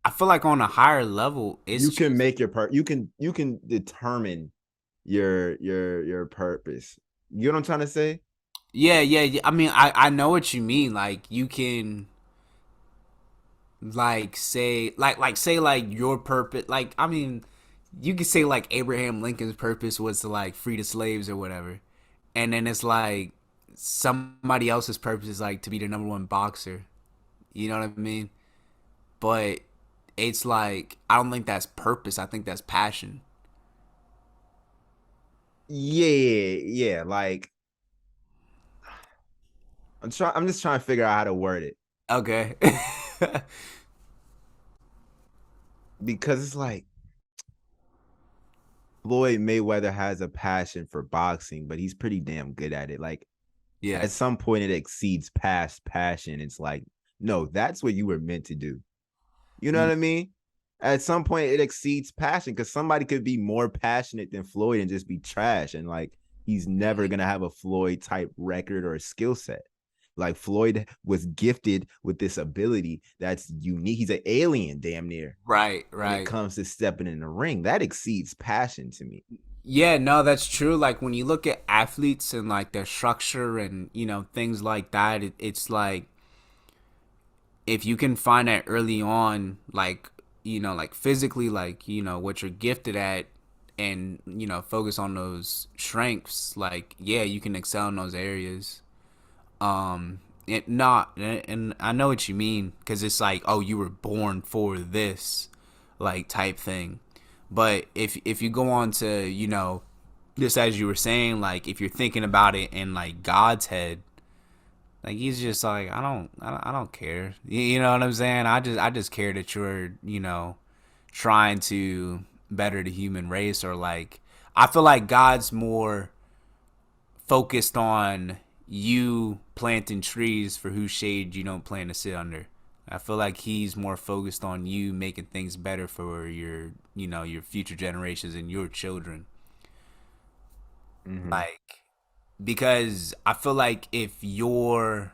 I feel like on a higher level, it's you can just make your you can determine your purpose? You know what I'm trying to say? yeah. I mean, I know what you mean. Like you can like say say like your purpose. Like I mean, you could say like Abraham Lincoln's purpose was to like free the slaves or whatever, and then it's like somebody else's purpose is like to be the number one boxer. You know what I mean? But it's like I don't think that's purpose. I think that's passion. Yeah, yeah. Like I'm just trying to figure out how to word it Okay. because it's like Floyd Mayweather has a passion for boxing, but he's pretty damn good at it. Like Yeah. at some point, it exceeds past passion. It's like, no, that's what you were meant to do. You know what I mean? At some point, it exceeds passion because somebody could be more passionate than Floyd and just be trash. And like, he's never going to have a Floyd type record or skill set. Like, Floyd was gifted with this ability that's unique. He's an alien, damn near, Right, when it right. comes to stepping in the ring. That exceeds passion to me. Yeah, no, that's true. Like when you look at athletes and like their structure and things like that, it's like if you can find that early on, like like physically, like what you're gifted at, and focus on those strengths. Like yeah, you can excel in those areas. It not, and I know what you mean because it's like, oh, you were born for this, like type thing. But if you go on to just as you were saying, like if you're thinking about it in like God's head, like he's just like I don't care. You know what I'm saying? I just care that you're trying to better the human race, or like I feel like God's more focused on you planting trees for whose shade you don't plan to sit under. I feel like he's more focused on you making things better for your future generations and your children. Mm-hmm. Like because I feel like if you're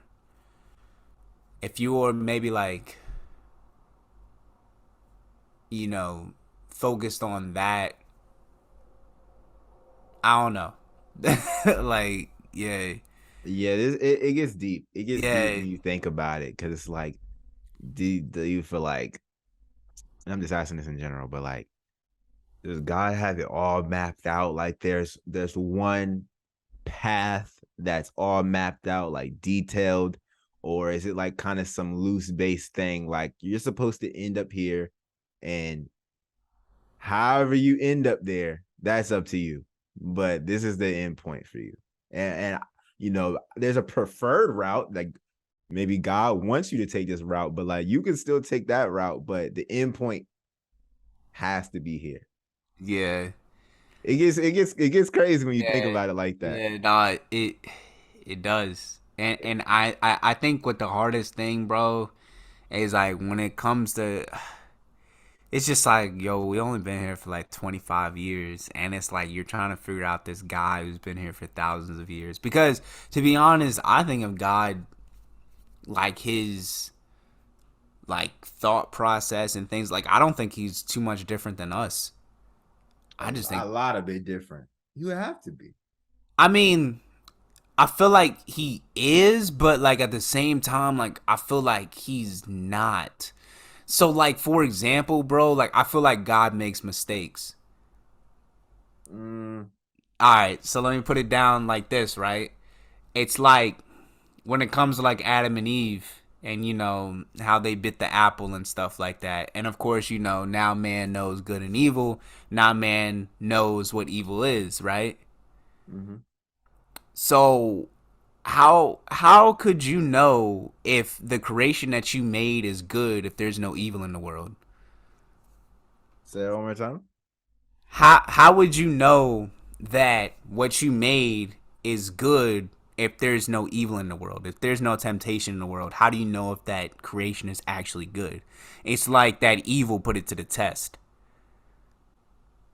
maybe like you know focused on that, I don't know. Like yeah, Yeah, it gets deep. It gets deep yeah, when you think about it because it's like, do you feel like, and I'm just asking this in general, but like, does God have it all mapped out? Like there's one path that's all mapped out, like detailed, or is it like kind of some loose base thing? Like you're supposed to end up here, and however you end up there, that's up to you. But this is the end point for you. And there's a preferred route, like maybe God wants you to take this route, but like you can still take that route, but the end point has to be here. yeah, It gets crazy when you think yeah, about it like that. yeah. No, it does, and I think what the hardest thing, bro, is like when it comes to it's just like, yo, we only been here for like 25 years, and it's like you're trying to figure out this guy who's been here for thousands of years. Because to be honest, I think of God like his like thought process and things like I don't think he's too much different than us. I just A think lot of it different. You have to be. I mean, I feel like he is, but like at the same time, like I feel like he's not. So like for example, bro, like I feel like God makes mistakes. Mm, All right, so let me put it down like this, right? It's like when it comes to like Adam and Eve and how they bit the apple and stuff like that. And of course, now man knows good and evil. Now man knows what evil is, right? hmm. So how could you know if the creation that you made is good if there's no evil in the world? Say it one more time. How would you know that what you made is good if there's no evil in the world? If there's no temptation in the world, how do you know if that creation is actually good? It's like that evil put it to the test.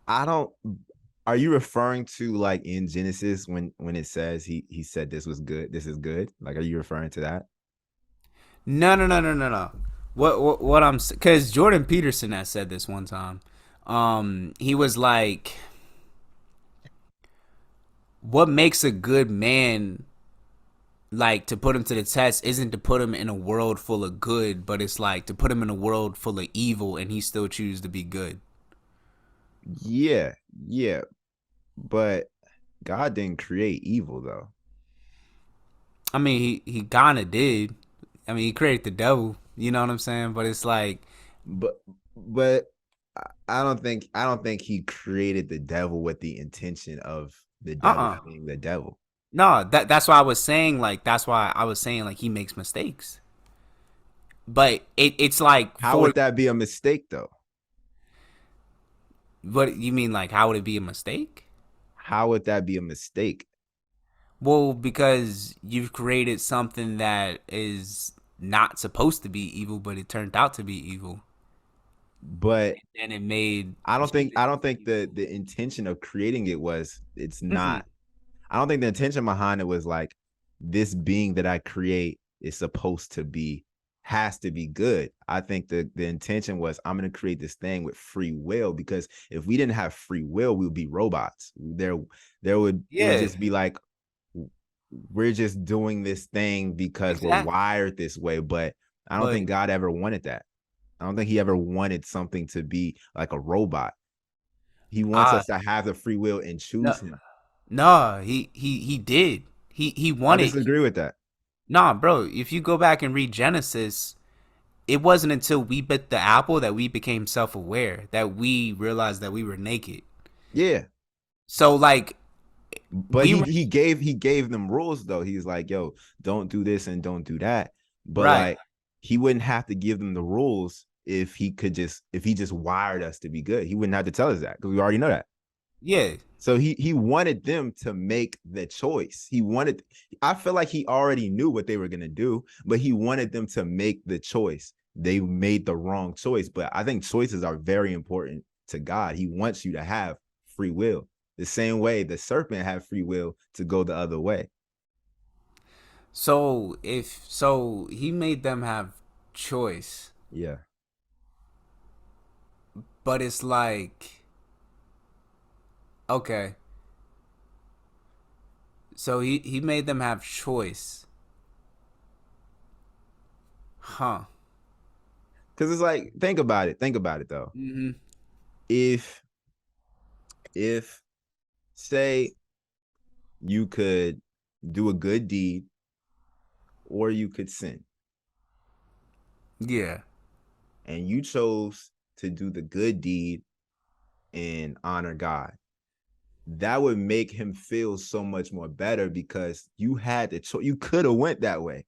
I don't. Are you referring to like in Genesis when it says he said this was good, this is good? Like, are you referring to that? No, no, no, no, no, no. What I'm because Jordan Peterson has said this one time. He was like, "What makes a good man like to put him to the test isn't to put him in a world full of good, but it's like to put him in a world full of evil, and he still chooses to be good." Yeah, yeah, but God didn't create evil though. I mean, he kind of did. I mean, he created the devil. You know what I'm saying? But it's like, But but I don't think he created the devil with the intention of the devil uh, being the devil. no. That's why I was saying like that's why I was saying like he makes mistakes. But it's like How for would that be a mistake though? what you mean like how would it be a mistake? How would that be a mistake? Well, because you've created something that is not supposed to be evil, but it turned out to be evil, But and it made I don't think humans I don't think evil. the intention of creating it was it's Mm-mm. not. I don't think the intention behind it was like this being that I create is supposed to be has to be good. I think the intention was I'm going to create this thing with free will because if we didn't have free will, we would be robots. There would it would Yeah, just be like we're just doing this thing because we're exactly. wired this way, but I don't But think God ever wanted that. I don't think he ever wanted something to be like a robot. He wants uh us to have the free will and no, choose him. no, he did. He I wanted. disagree with that. Nah, bro. If you go back and read Genesis, it wasn't until we bit the apple that we became self-aware, that we realized that we were naked. Yeah. So like But we he were he gave them rules though. He's like, yo, don't do this and don't do that. But right. like he wouldn't have to give them the rules if he just wired us to be good. He wouldn't have to tell us that because we already know that. Yeah. So he wanted them to make the choice. I feel like he already knew what they were gonna do, but he wanted them to make the choice. They made the wrong choice. But I think choices are very important to God. He wants you to have free will. The same way the serpent had free will to go the other way. So he made them have choice, Yeah. but it's like okay. So he made them have choice. Huh. Cause it's like, think about it. Think about it though. Mhm. If if say you could do a good deed or you could sin, Yeah. and you chose to do the good deed and honor God, that would make him feel so much more better because you had the choice. You could have went that way.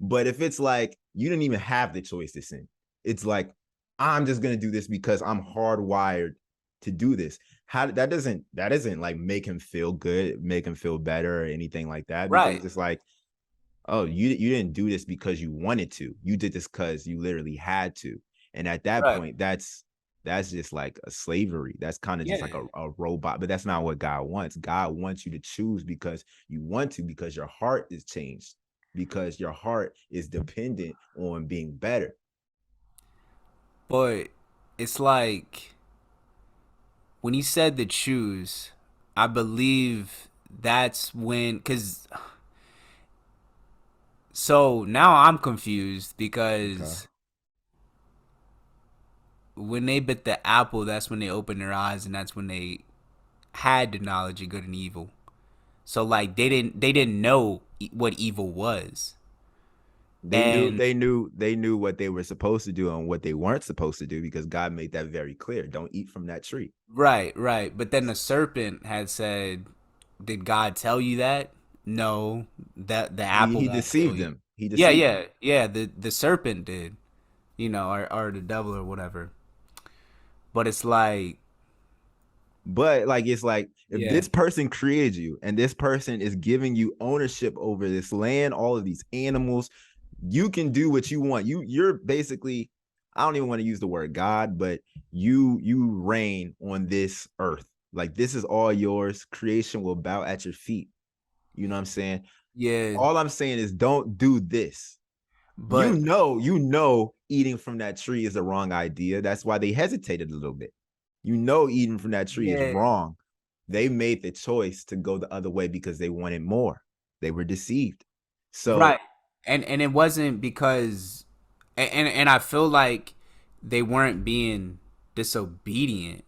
But if it's like you didn't even have the choice to sin, it's like I'm just gonna do this because I'm hardwired to do this. How that doesn't like make him feel good, make him feel better or anything like that because Right. it's just like, oh, you didn't do this because you wanted to. You did this because you literally had to. And at that Right. point, that's just like a slavery. That's kind of just Yeah. like a robot. But that's not what God wants. God wants you to choose because you want to, because your heart is changed, because your heart is dependent on being better. But it's like when he said to choose, I believe that's when cuz so now I'm confused Okay. because when they bit the apple, that's when they opened their eyes and that's when they had the knowledge of good and evil. So like they didn't know what evil was. They knew And they knew they knew what they were supposed to do and what they weren't supposed to do because God made that very clear. Don't eat from that tree. right, right. But then the serpent had said, "Did God tell you that? No, that the apple He won't kill deceived you." them. He Yeah, deceived them. yeah, yeah. The serpent did, or the devil or whatever. But it's like, But like it's like if yeah, this person created you and this person is giving you ownership over this land, all of these animals, you can do what you want. You're basically, I don't even want to use the word God, but you reign on this earth. Like this is all yours. Creation will bow at your feet. You know what I'm saying? yeah. All I'm saying is don't do this. But You know eating from that tree is the wrong idea. That's why they hesitated a little bit. You know eating from that tree is yeah, wrong. They made the choice to go the other way because they wanted more. They were deceived. So right. And it wasn't because, and I feel like they weren't being disobedient.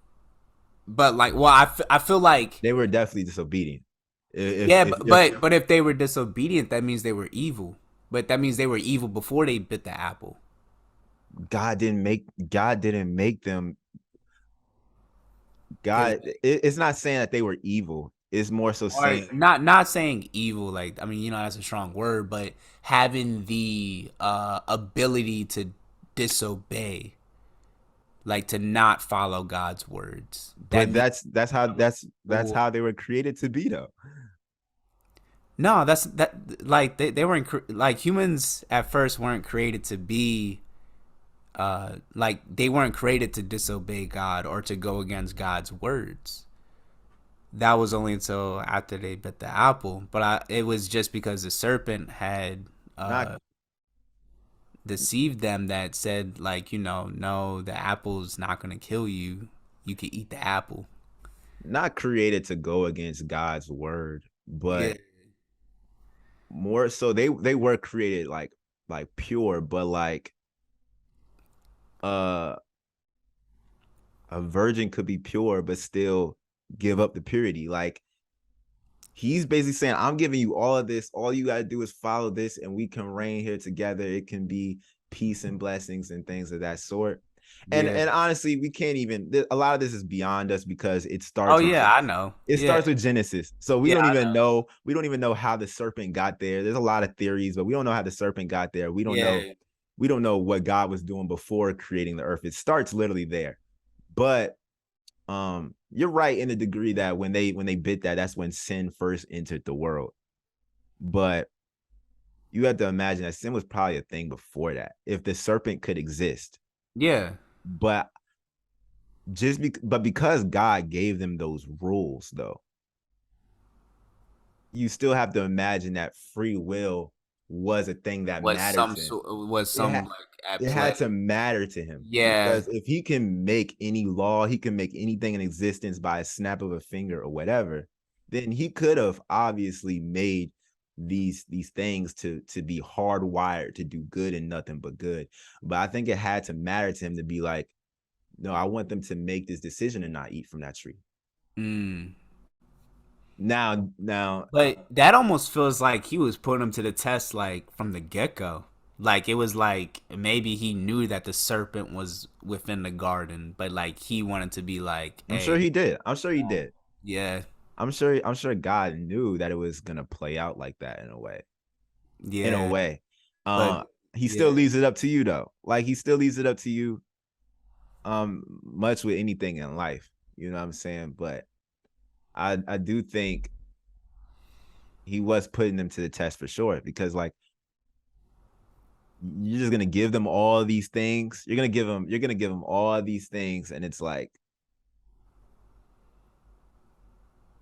But like, well, I feel like, they were definitely disobedient. yeah, If but if they were disobedient, that means they were evil. But that means they were evil before they bit the apple. God didn't make them. Because, It's not saying that they were evil. It's more so or saying not saying evil, like, I mean, that's a strong word, but having the ability to disobey, like to not follow God's words. That but means that's how they were created to be though. no, that's that like they weren't like humans at first weren't created to be like they weren't created to disobey God or to go against God's words. That was only until after they bit the apple. But it was just because the serpent had Not deceived them that said like, no, the apple's not gonna kill you. You can eat the apple. not created to go against God's word, Yeah, but more so they were created like pure, but like uh a virgin could be pure but still give up the purity. Like he's basically saying, I'm giving you all of this. All you got to do is follow this, and we can reign here together. It can be peace and blessings and things of that sort. yeah. And honestly, we can't even. A lot of this is beyond us because Oh yeah, I know. it Yeah, starts with Genesis. So we yeah, don't I even know. know. We don't even know how the serpent got there. There's a lot of theories, but we don't know how the serpent got there. We don't know. Yeah, We don't know what God was doing before creating the earth. It starts literally there. But you're right in the degree that when they bit that, that's when sin first entered the world. But you have to imagine that sin was probably a thing before that. If the serpent could exist, yeah, but but because God gave them those rules, though, you still have to imagine that free will was a thing that mattered to him. was It some had like at it play. had to matter to him Yeah. because if he can make any law, he can make anything in existence by a snap of a finger or whatever, then he could have obviously made these things to be hardwired to do good and nothing but good. But I think it had to matter to him to be like, no, I want them to make this decision and not eat from that tree. Mm. Now, But that almost feels like he was putting him to the test, like from the get go. Like it was like maybe he knew that the serpent was within the garden, but like he wanted to be like, I'm sure hey, he did. I'm sure he did. yeah, I'm sure God knew that it was gonna play out like that in a way. In a yeah, way. but He still yeah, leaves it up to you though. Like he still leaves it up to you much with anything in life. You know what I'm saying? But I do think he was putting them to the test for sure because like you're just gonna give them all these things. You're gonna give them all these things, and it's like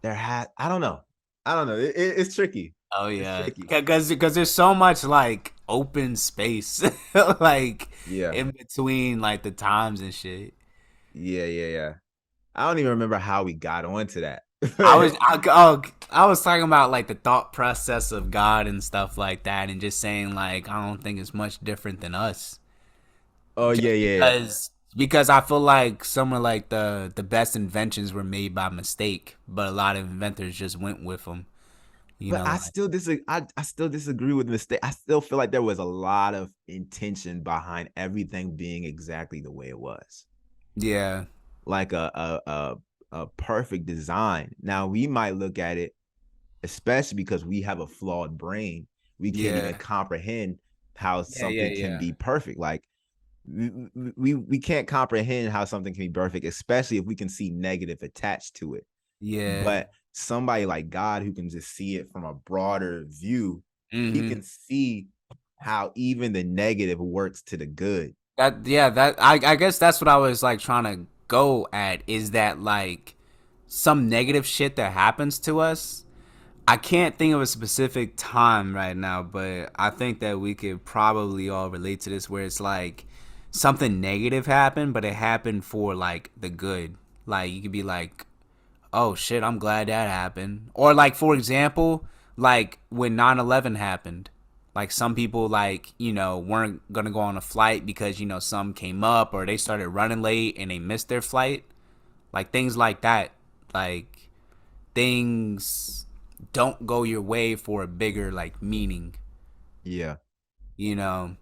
I don't know. I don't know. It's tricky. oh It's yeah, tricky. because there's so much like open space, like Yeah. in between like the times and shit. Yeah. I don't even remember how we got onto that. I was talking about like the thought process of God and stuff like that, and just saying like I don't think it's much different than us. Oh Just yeah. because Because I feel like some of like the best inventions were made by mistake, but a lot of inventors just went with them. You But know, I like still disagree. I still disagree with the mistake. I still feel like there was a lot of intention behind everything being exactly the way it was. yeah, Like a perfect design. Now we might look at it, especially because we have a flawed brain. We can't even yeah, comprehend how yeah, yeah, something can yeah, be perfect. Like we can't comprehend how something can be perfect, especially if we can see negative attached to it. yeah. But somebody like God who can just see it from a broader view, he Mm-hmm. can see how even the negative works to the good. That yeah, that I guess that's what I was like trying to go at is that like some negative shit that happens to us. I can't think of a specific time right now, but I think that we could probably all relate to this where it's like something negative happened, but it happened for like the good. Like you could be like, "Oh shit, I'm glad that happened." Or like for example, like when 9/11 happened, like some people like, weren't going to go on a flight because, some came up or they started running late and they missed their flight. Like things like that. Like things don't go your way for a bigger like meaning, Yeah. you know,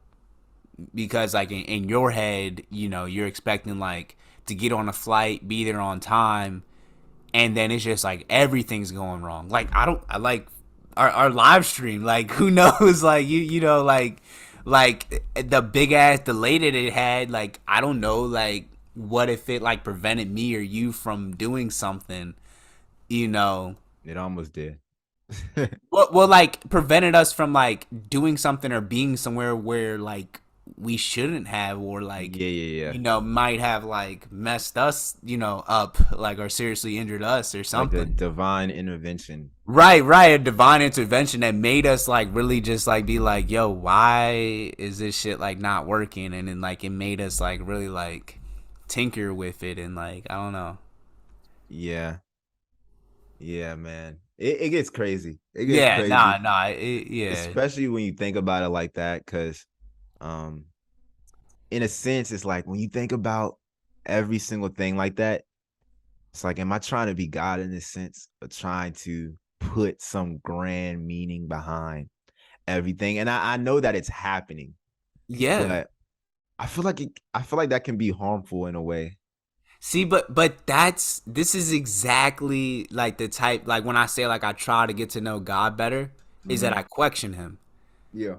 because like in your head, you're expecting like to get on a flight, be there on time, and then it's just like everything's going wrong. Like I like our live stream. Like who knows? Like like the big ass delay that it had. Like I don't know. Like what if it like prevented me or you from doing something? You know, It almost did. well, like prevented us from like doing something or being somewhere where like we shouldn't have, or like Yeah, yeah, yeah. might have like messed us, up, like or seriously injured us or Like the something. divine intervention. Right, right. A divine intervention that made us like really just like be like, yo, why is this shit like not working? And then like it made us like really like tinker with it and like I don't know. Yeah. Yeah, man. It gets crazy. It gets Yeah, crazy, yeah, especially when you think about it like that, because um in a sense, it's like when you think about every single thing like that, it's like, am I trying to be God in this sense, or trying to put some grand meaning behind everything? And I know that it's happening, yeah. but I feel like that can be harmful in a way. See, but this is exactly like the type like when I say like I try to get to know God better, is that Mm-hmm. I question Him. Yeah.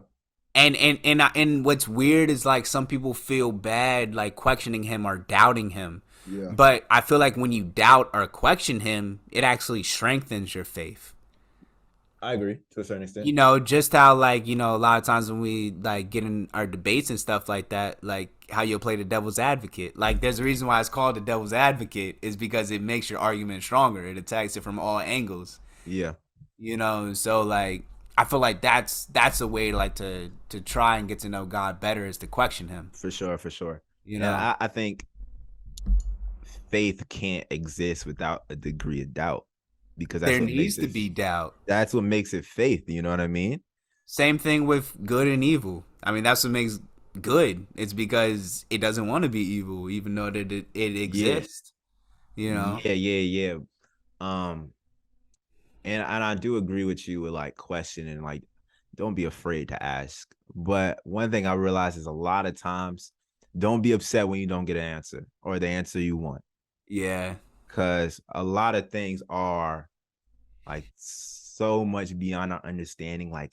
And what's weird is like some people feel bad like questioning him or doubting him. Yeah. But I feel like when you doubt or question him, it actually strengthens your faith. I agree to a certain extent. Just how like, a lot of times when we like get in our debates and stuff like that, like how you'll play the devil's advocate. Like there's a reason why it's called the devil's advocate is because it makes your argument stronger. It attacks it from all angles. Yeah, So like I feel like that's a way like to try and get to know God better is to question him. for sure, for sure. you And know I think faith can't exist without a degree of doubt, because there needs to be doubt. that's what makes it faith. You know what I mean? Same thing with good and evil. I mean that's what makes good. It's because it doesn't want to be evil even though that it Yeah, exists. you know yeah, yeah, yeah. Um, and I do agree with you with like questioning, like don't be afraid to ask. But one thing I realize is a lot of times, don't be upset when you don't get an answer or the answer you want, yeah, because a lot of things are like so much beyond our understanding. Like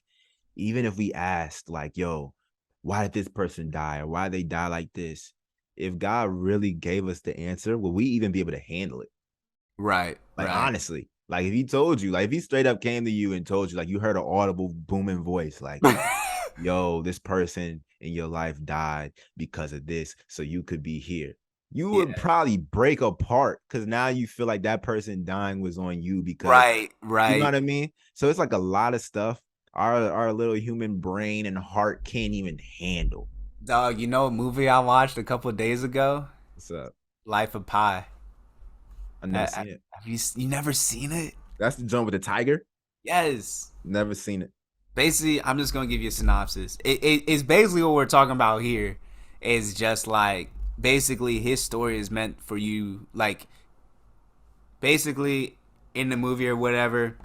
even if we asked, like, yo, why did this person die, or why they die like this? If God really gave us the answer, will we even be able to handle it? right, Like right. honestly, like if he told you, like if he straight up came to you and told you, like you heard an audible booming voice, like, yo, this person in your life died because of this, so you could be here. You would Yeah, probably break apart because now you feel like that person dying was on you, because right, you know what right. I mean? So it's like a lot of stuff our little human brain and heart can't even handle. Dog, you know a movie I watched a couple of days ago? What's up? Life of Pi. I never seen it. Have you never seen it? That's the jump with the tiger. Yes. Never seen it. Basically, I'm just gonna give you a synopsis. It's basically what we're talking about here is just like basically his story is meant for you, like, basically in the movie or whatever,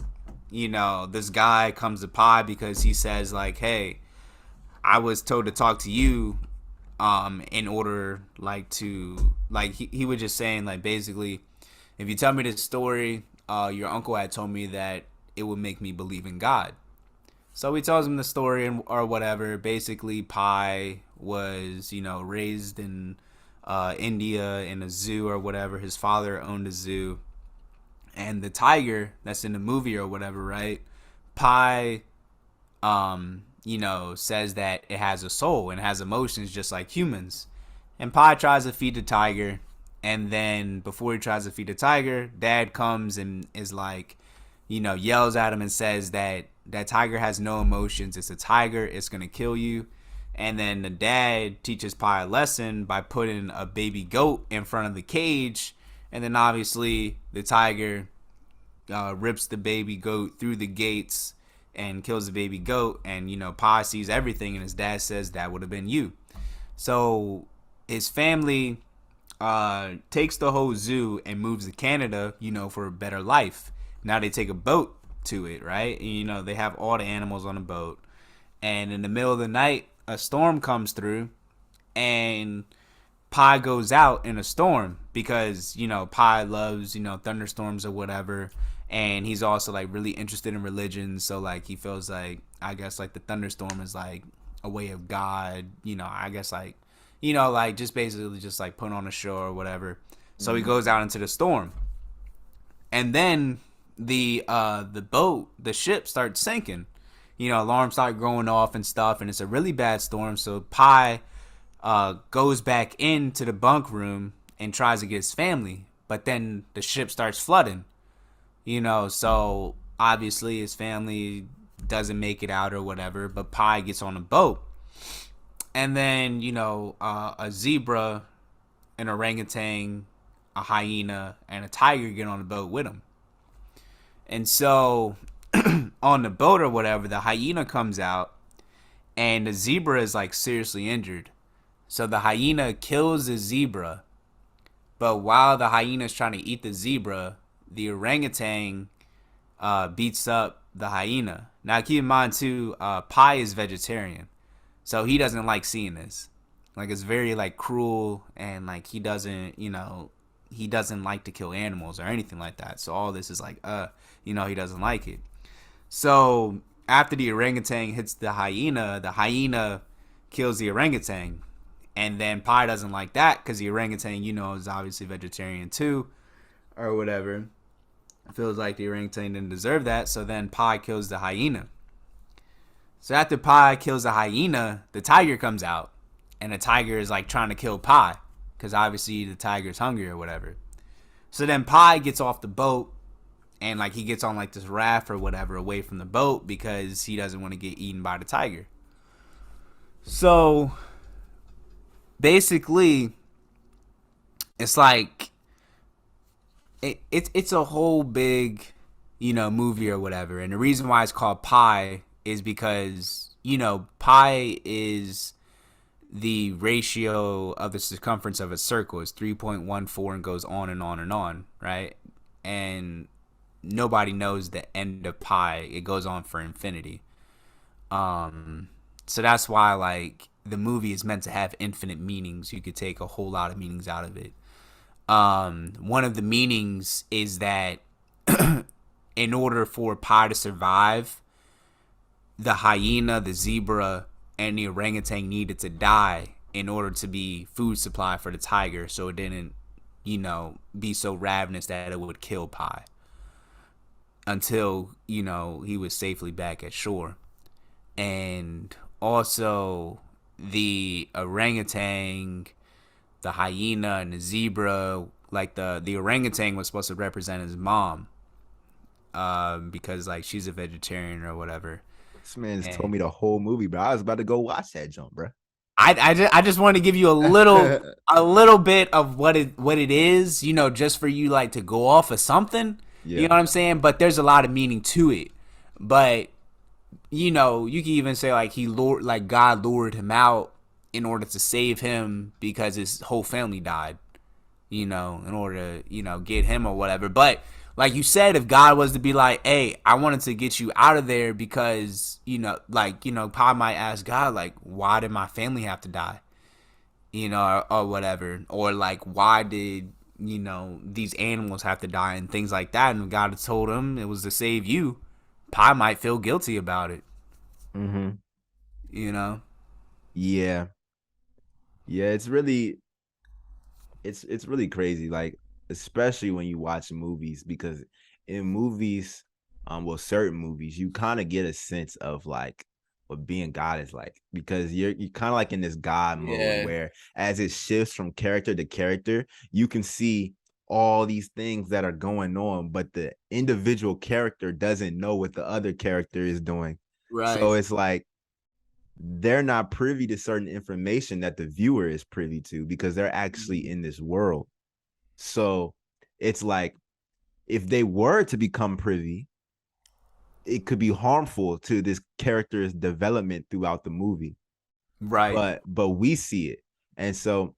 this guy comes to Pi because he says like, hey, I was told to talk to you in order like to like he was just saying like basically if you tell me this story, your uncle had told me that it would make me believe in God. So he tells him the story or whatever. Basically, Pi was, raised in India in a zoo or whatever. His father owned a zoo. And the tiger that's in the movie or whatever, right? Pi, says that it has a soul and has emotions just like humans. And Pi tries to feed the tiger. And then before he tries to feed the tiger, Dad comes and is like, yells at him and says that tiger has no emotions. It's a tiger. It's going to kill you. And then the dad teaches Pi a lesson by putting a baby goat in front of the cage. And then obviously the tiger rips the baby goat through the gates and kills the baby goat. And, Pi sees everything. And his dad says that would have been you. So his family takes the whole zoo and moves to Canada, for a better life. Now they take a boat to it, right? And, they have all the animals on the boat. And in the middle of the night, a storm comes through and Pi goes out in a storm because, Pi loves, thunderstorms or whatever. And he's also like really interested in religion. So like he feels like, I guess like the thunderstorm is like a way of God, I guess like, like just basically just like put on a show or whatever. So he goes out into the storm. And then the ship starts sinking. Alarms start going off and stuff, and it's a really bad storm. So Pi goes back into the bunk room and tries to get his family, but then the ship starts flooding. So obviously his family doesn't make it out or whatever, but Pi gets on a boat. And then, a zebra, an orangutan, a hyena, and a tiger get on the boat with him. And so on the boat or whatever, the hyena comes out and the zebra is like seriously injured. So the hyena kills the zebra. But while the hyena is trying to eat the zebra, the orangutan beats up the hyena. Now keep in mind too, Pi is vegetarian. So he doesn't like seeing this. Like it's very like cruel and like he doesn't like to kill animals or anything like that. So all this is like, he doesn't like it. So after the orangutan hits the hyena kills the orangutan. And then Pi doesn't like that because the orangutan, is obviously vegetarian too or whatever. Feels like the orangutan didn't deserve that. So then Pi kills the hyena. So after Pi kills the hyena, the tiger comes out. And the tiger is like trying to kill Pi because obviously the tiger's hungry or whatever. So then Pi gets off the boat and like he gets on like this raft or whatever away from the boat because he doesn't want to get eaten by the tiger. So basically it's like it's a whole big movie or whatever. And the reason why it's called Pi is because pi is the ratio of the circumference of a circle is 3.14 and goes on and on and on, right? And nobody knows the end of pi. It goes on for infinity. So that's why like the movie is meant to have infinite meanings. You could take a whole lot of meanings out of it. One of the meanings is that in order for Pi to survive, the hyena, the zebra, and the orangutan needed to die in order to be food supply for the tiger, so it didn't, be so ravenous that it would kill Pi until, he was safely back at shore. And also the orangutan, the hyena, and the zebra, like the orangutan was supposed to represent his mom, because like she's a vegetarian or whatever. This man's told me the whole movie, bro. I was about to go watch that jump, bro. I just wanted to give you a little bit of what it is, just for you like to go off of something. Yeah. You know what I'm saying? But there's a lot of meaning to it. But you can even say like God lured him out in order to save him because his whole family died, you know, in order to, you know, get him or whatever. But like you said, if God was to be like, hey, I wanted to get you out of there because, you know, like, you know, Paul might ask God, like, why did my family have to die? You know, or whatever. Or like, why did, you know, these animals have to die and things like that. And God had told him it was to save you. Pi might feel guilty about it, Mm-hmm. you know? Yeah. Yeah, it's really crazy, like especially when you watch movies, because in movies, well, certain movies, you kind of get a sense of like what being God is like, because you're kind of like in this God mode Yeah. where as it shifts from character to character, you can see all these things that are going on, but the individual character doesn't know what the other character is doing. So Right. it's like they're not privy to certain information that the viewer is privy to because they're actually in this world. So it's like if they were to become privy, it could be harmful to this character's development throughout the movie. Right. But we see it. And so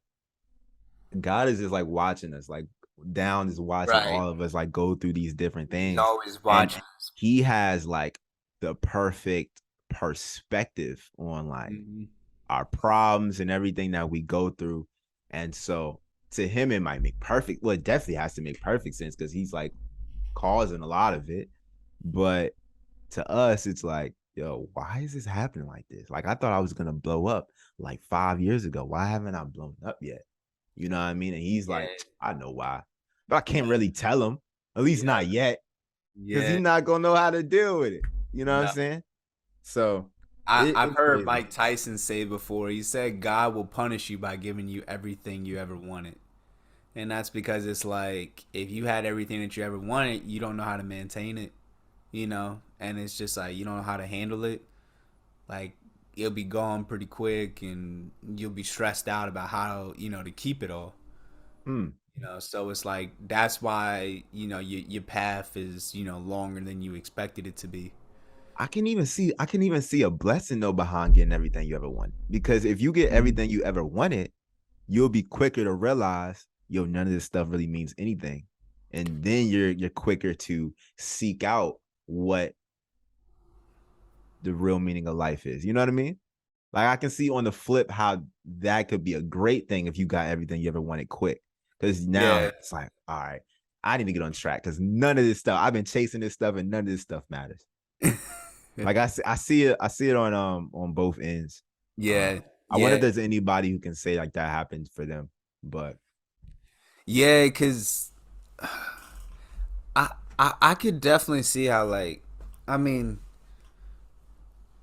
God is just like watching us, like down is watching Right. all of us like go through these different He's things. always And watching us. he has like the perfect perspective on like Mhm. our problems and everything that we go through. And so to him, it might make perfect. Well, it definitely has to make perfect sense because he's like causing a lot of it. But to us, it's like, yo, why is this happening like this? Like, I thought I was going to blow up like 5 years ago. Why haven't I blown up yet? You know what I mean? And he's Yeah. like, I know why, but I can't Yeah. really tell him, at least Yeah. not yet, because he's Yeah. not going to know how to deal with it. You know what I'm No. saying? So I've it's heard crazy. Mike Tyson say before, he said God will punish you by giving you everything you ever wanted. And that's because it's like if you had everything that you ever wanted, you don't know how to maintain it, you know? And it's just like you don't know how to handle it. Like it'll be gone pretty quick and you'll be stressed out about how, you know, to keep it all. Hmm. You know, so it's like that's why, you know, your path is, you know, longer than you expected it to be. I can even see a blessing though behind getting everything you ever wanted. Because if you get Mhm. everything you ever wanted, you'll be quicker to realize, yo, none of this stuff really means anything. And then you're quicker to seek out what the real meaning of life is. You know what I mean? Like I can see on the flip how that could be a great thing if you got everything you ever wanted quick. Because now Yeah. it's like, all right, I need to get on track because none of this stuff, I've been chasing this stuff and none of this stuff matters. Like I see it on both ends. Yeah. I wonder if Yeah. there's anybody who can say like that happened for them. But Yeah, cuz I could definitely see how like I mean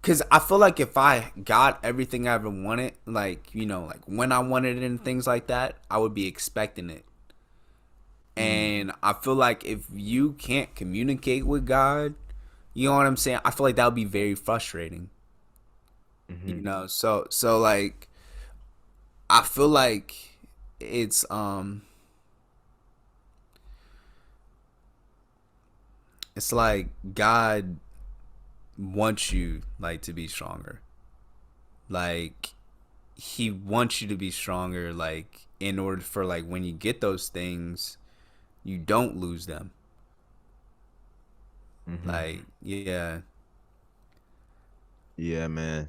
cuz I feel like if I got everything I ever wanted, like, you know, like when I wanted it and things like that, I would be expecting it. mm, And I feel like if you can't communicate with God, you know what I'm saying? I feel like that would be very frustrating. You mhm. know, so like I feel like it's it's like God wants you like to be stronger. Like he wants you to be stronger like in order for like when you get those things, you don't lose them. Mhm. Like yeah. Yeah, man.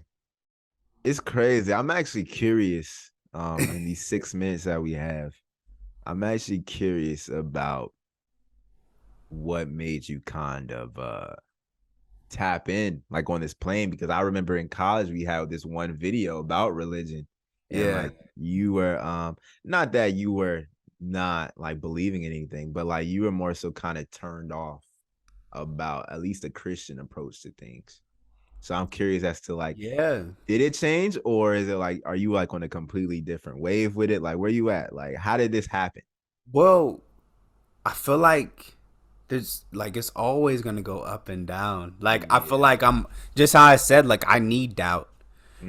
It's crazy. I'm actually curious. In these 6 minutes that we have, I'm actually curious about what made you kind of tap in like on this plane, because I remember in college we had this one video about religion, and Yeah. like you were not that you were not like believing in anything, but like you were more so kind of turned off about at least a Christian approach to things. So I'm curious as to like, Yeah. did it change, or is it like, are you like on a completely different wave with it? Like, where you at? Like, how did this happen? Well, I feel like there's like it's always gonna go up and down. Like I feel Yeah. like I'm just how I said, like I need doubt.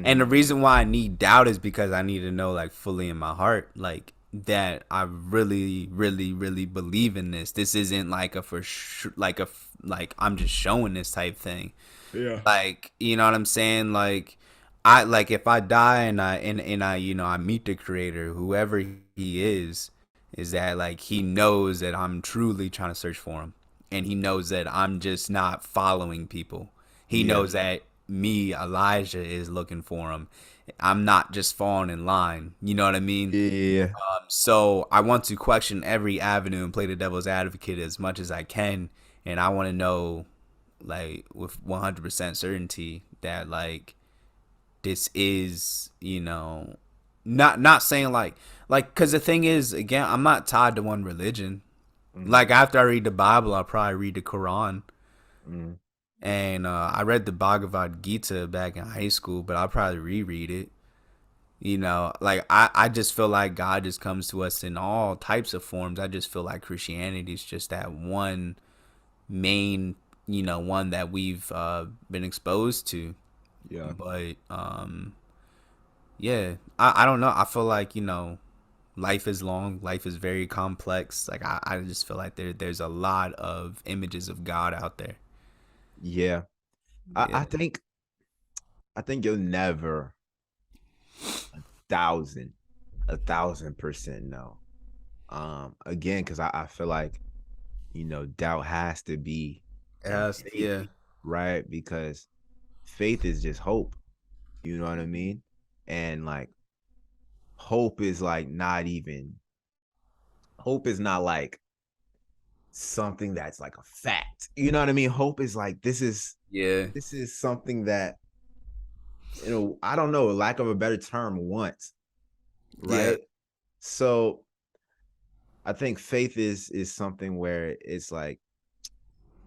And the Hmm. reason why I need doubt is because I need to know like fully in my heart, like that I really, really, really believe in this. This isn't like a for sure, like like I'm just showing this type thing. Yeah. Like, you know what I'm saying? Like I like if I die and I I meet the creator, whoever he is that like he knows that I'm truly trying to search for him, and he knows that I'm just not following people. He Yeah. knows that me, Elijah, is looking for him. I'm not just falling in line. You know what I mean? Yeah. So I want to question every avenue and play the devil's advocate as much as I can, and I want to know, like, with 100% certainty that like this is, not saying like because the thing is, again, I'm not tied to one religion. Mm-hmm. Like after I read the Bible, I'll probably read the Quran, Mm-hmm. and I read the Bhagavad Gita back in high school, but I'll probably reread it. Like I just feel like God just comes to us in all types of forms. I just feel like Christianity is just that one main, one that we've been exposed to. Yeah. But yeah, I don't know. I feel like, life is long, life is very complex. Like I just feel like there's a lot of images of God out there. Yeah. I, Yeah. I think I think you'll never thousand, 1,000% know. Again, because I feel like, doubt has to be in Yes, faith, yeah. right? Because faith is just hope. You know what I mean? And like hope is like not even hope is not like something that's like a fact. You know what I mean? Hope is like Yeah. this is something that, I don't know, lack of a better term, wants, Yeah. right? So I think faith is something where it's like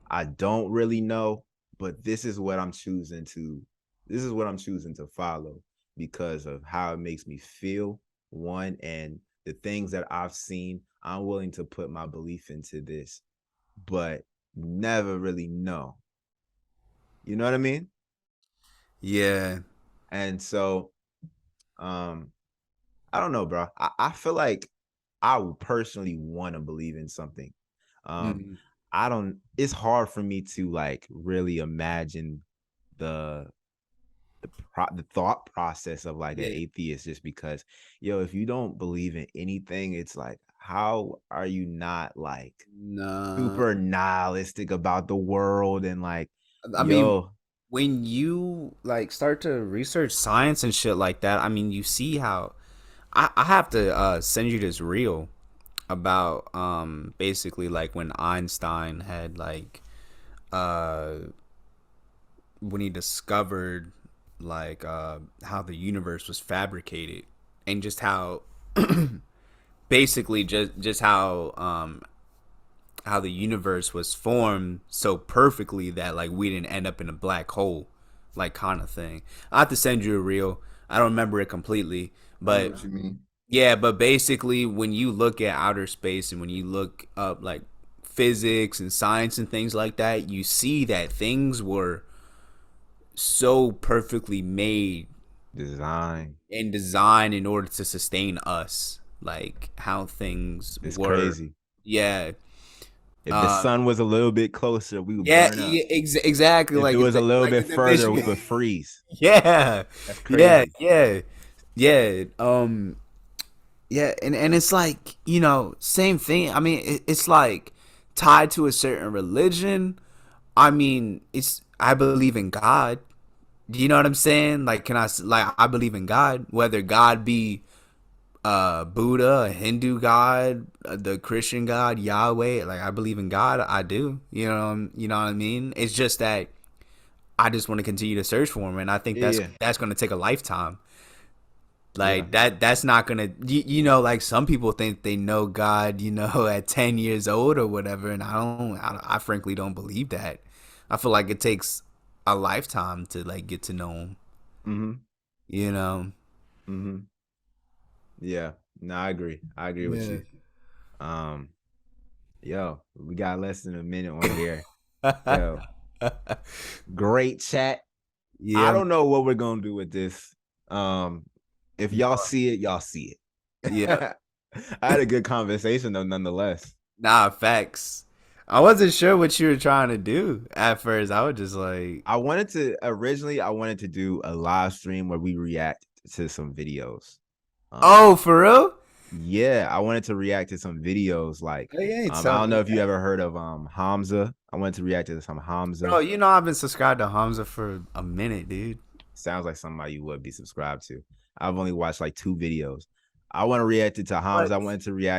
I don't really know, but this is what I'm choosing to follow because of how it makes me feel. One, and the things that I've seen, I'm willing to put my belief into this, but never really know. You know what I mean? Yeah. And so, um, I don't know, bro. I feel like I would personally want to believe in something. Um, Mhm. I don't. It's hard for me to like really imagine the the thought process of like an Yeah. atheist, just because, if you don't believe in anything, it's like, how are you not like Nah. super nihilistic about the world and like, I mean, yo, when you like start to research science and shit like that, I mean, you see how I have to send you this reel about basically like when Einstein had like uh when he discovered like how the universe was fabricated, and just how basically just how the universe was formed so perfectly that like we didn't end up in a black hole, like kind of thing. I have to send you a reel. I don't remember it completely, I know but what you mean. yeah, but basically when you look at outer space and when you look up like physics and science and things like that, you see that things were so perfectly made Design. and designed in order to sustain us, like how things It's were. crazy. Yeah. If the Um, sun was a little bit closer, we would yeah, burn up. exactly. If it Like was a little like bit in the further, we Michigan. would freeze. Yeah, That's yeah, crazy. yeah, yeah. Yeah, and it's like, same thing. I mean, it's like tied to a certain religion. I mean, I believe in God. Do you know what I'm saying? Like, like I believe in God, whether God be Buddha, a Hindu God, the Christian God, Yahweh. Like I believe in God. I do. You know what I mean? It's just that I just want to continue to search for him, and I think that's Yeah. that's going to take a lifetime. Yeah. Like that's not gonna, like some people think they know God, at 10 years old or whatever, and I frankly don't believe that. I feel like it takes a lifetime to like get to know him. Mm-hmm. You know? Mm-hmm. Yeah. No, I agree. I agree with Yeah. you. Um, Yo, we got less than a minute on here. Yo, great chat. I Yeah. don't know what we're gonna do with this. Um, if y'all see it, y'all see Yeah. it. I had a good conversation though, nonetheless. Nah, facts. I wasn't sure what you were trying to do at first. I was just like, I wanted to do a live stream where we react to some videos. oh, for real? Yeah, I wanted to react to some videos like Oh, yeah, I so don't know if you ever heard of Hamza. I wanted to react to some bro, Hamza. you know I've been subscribed to Hamza for a minute, dude. Sounds like somebody you would be subscribed to. I've only watched like 2 videos. I want to react to Hamza. What? I wanted to react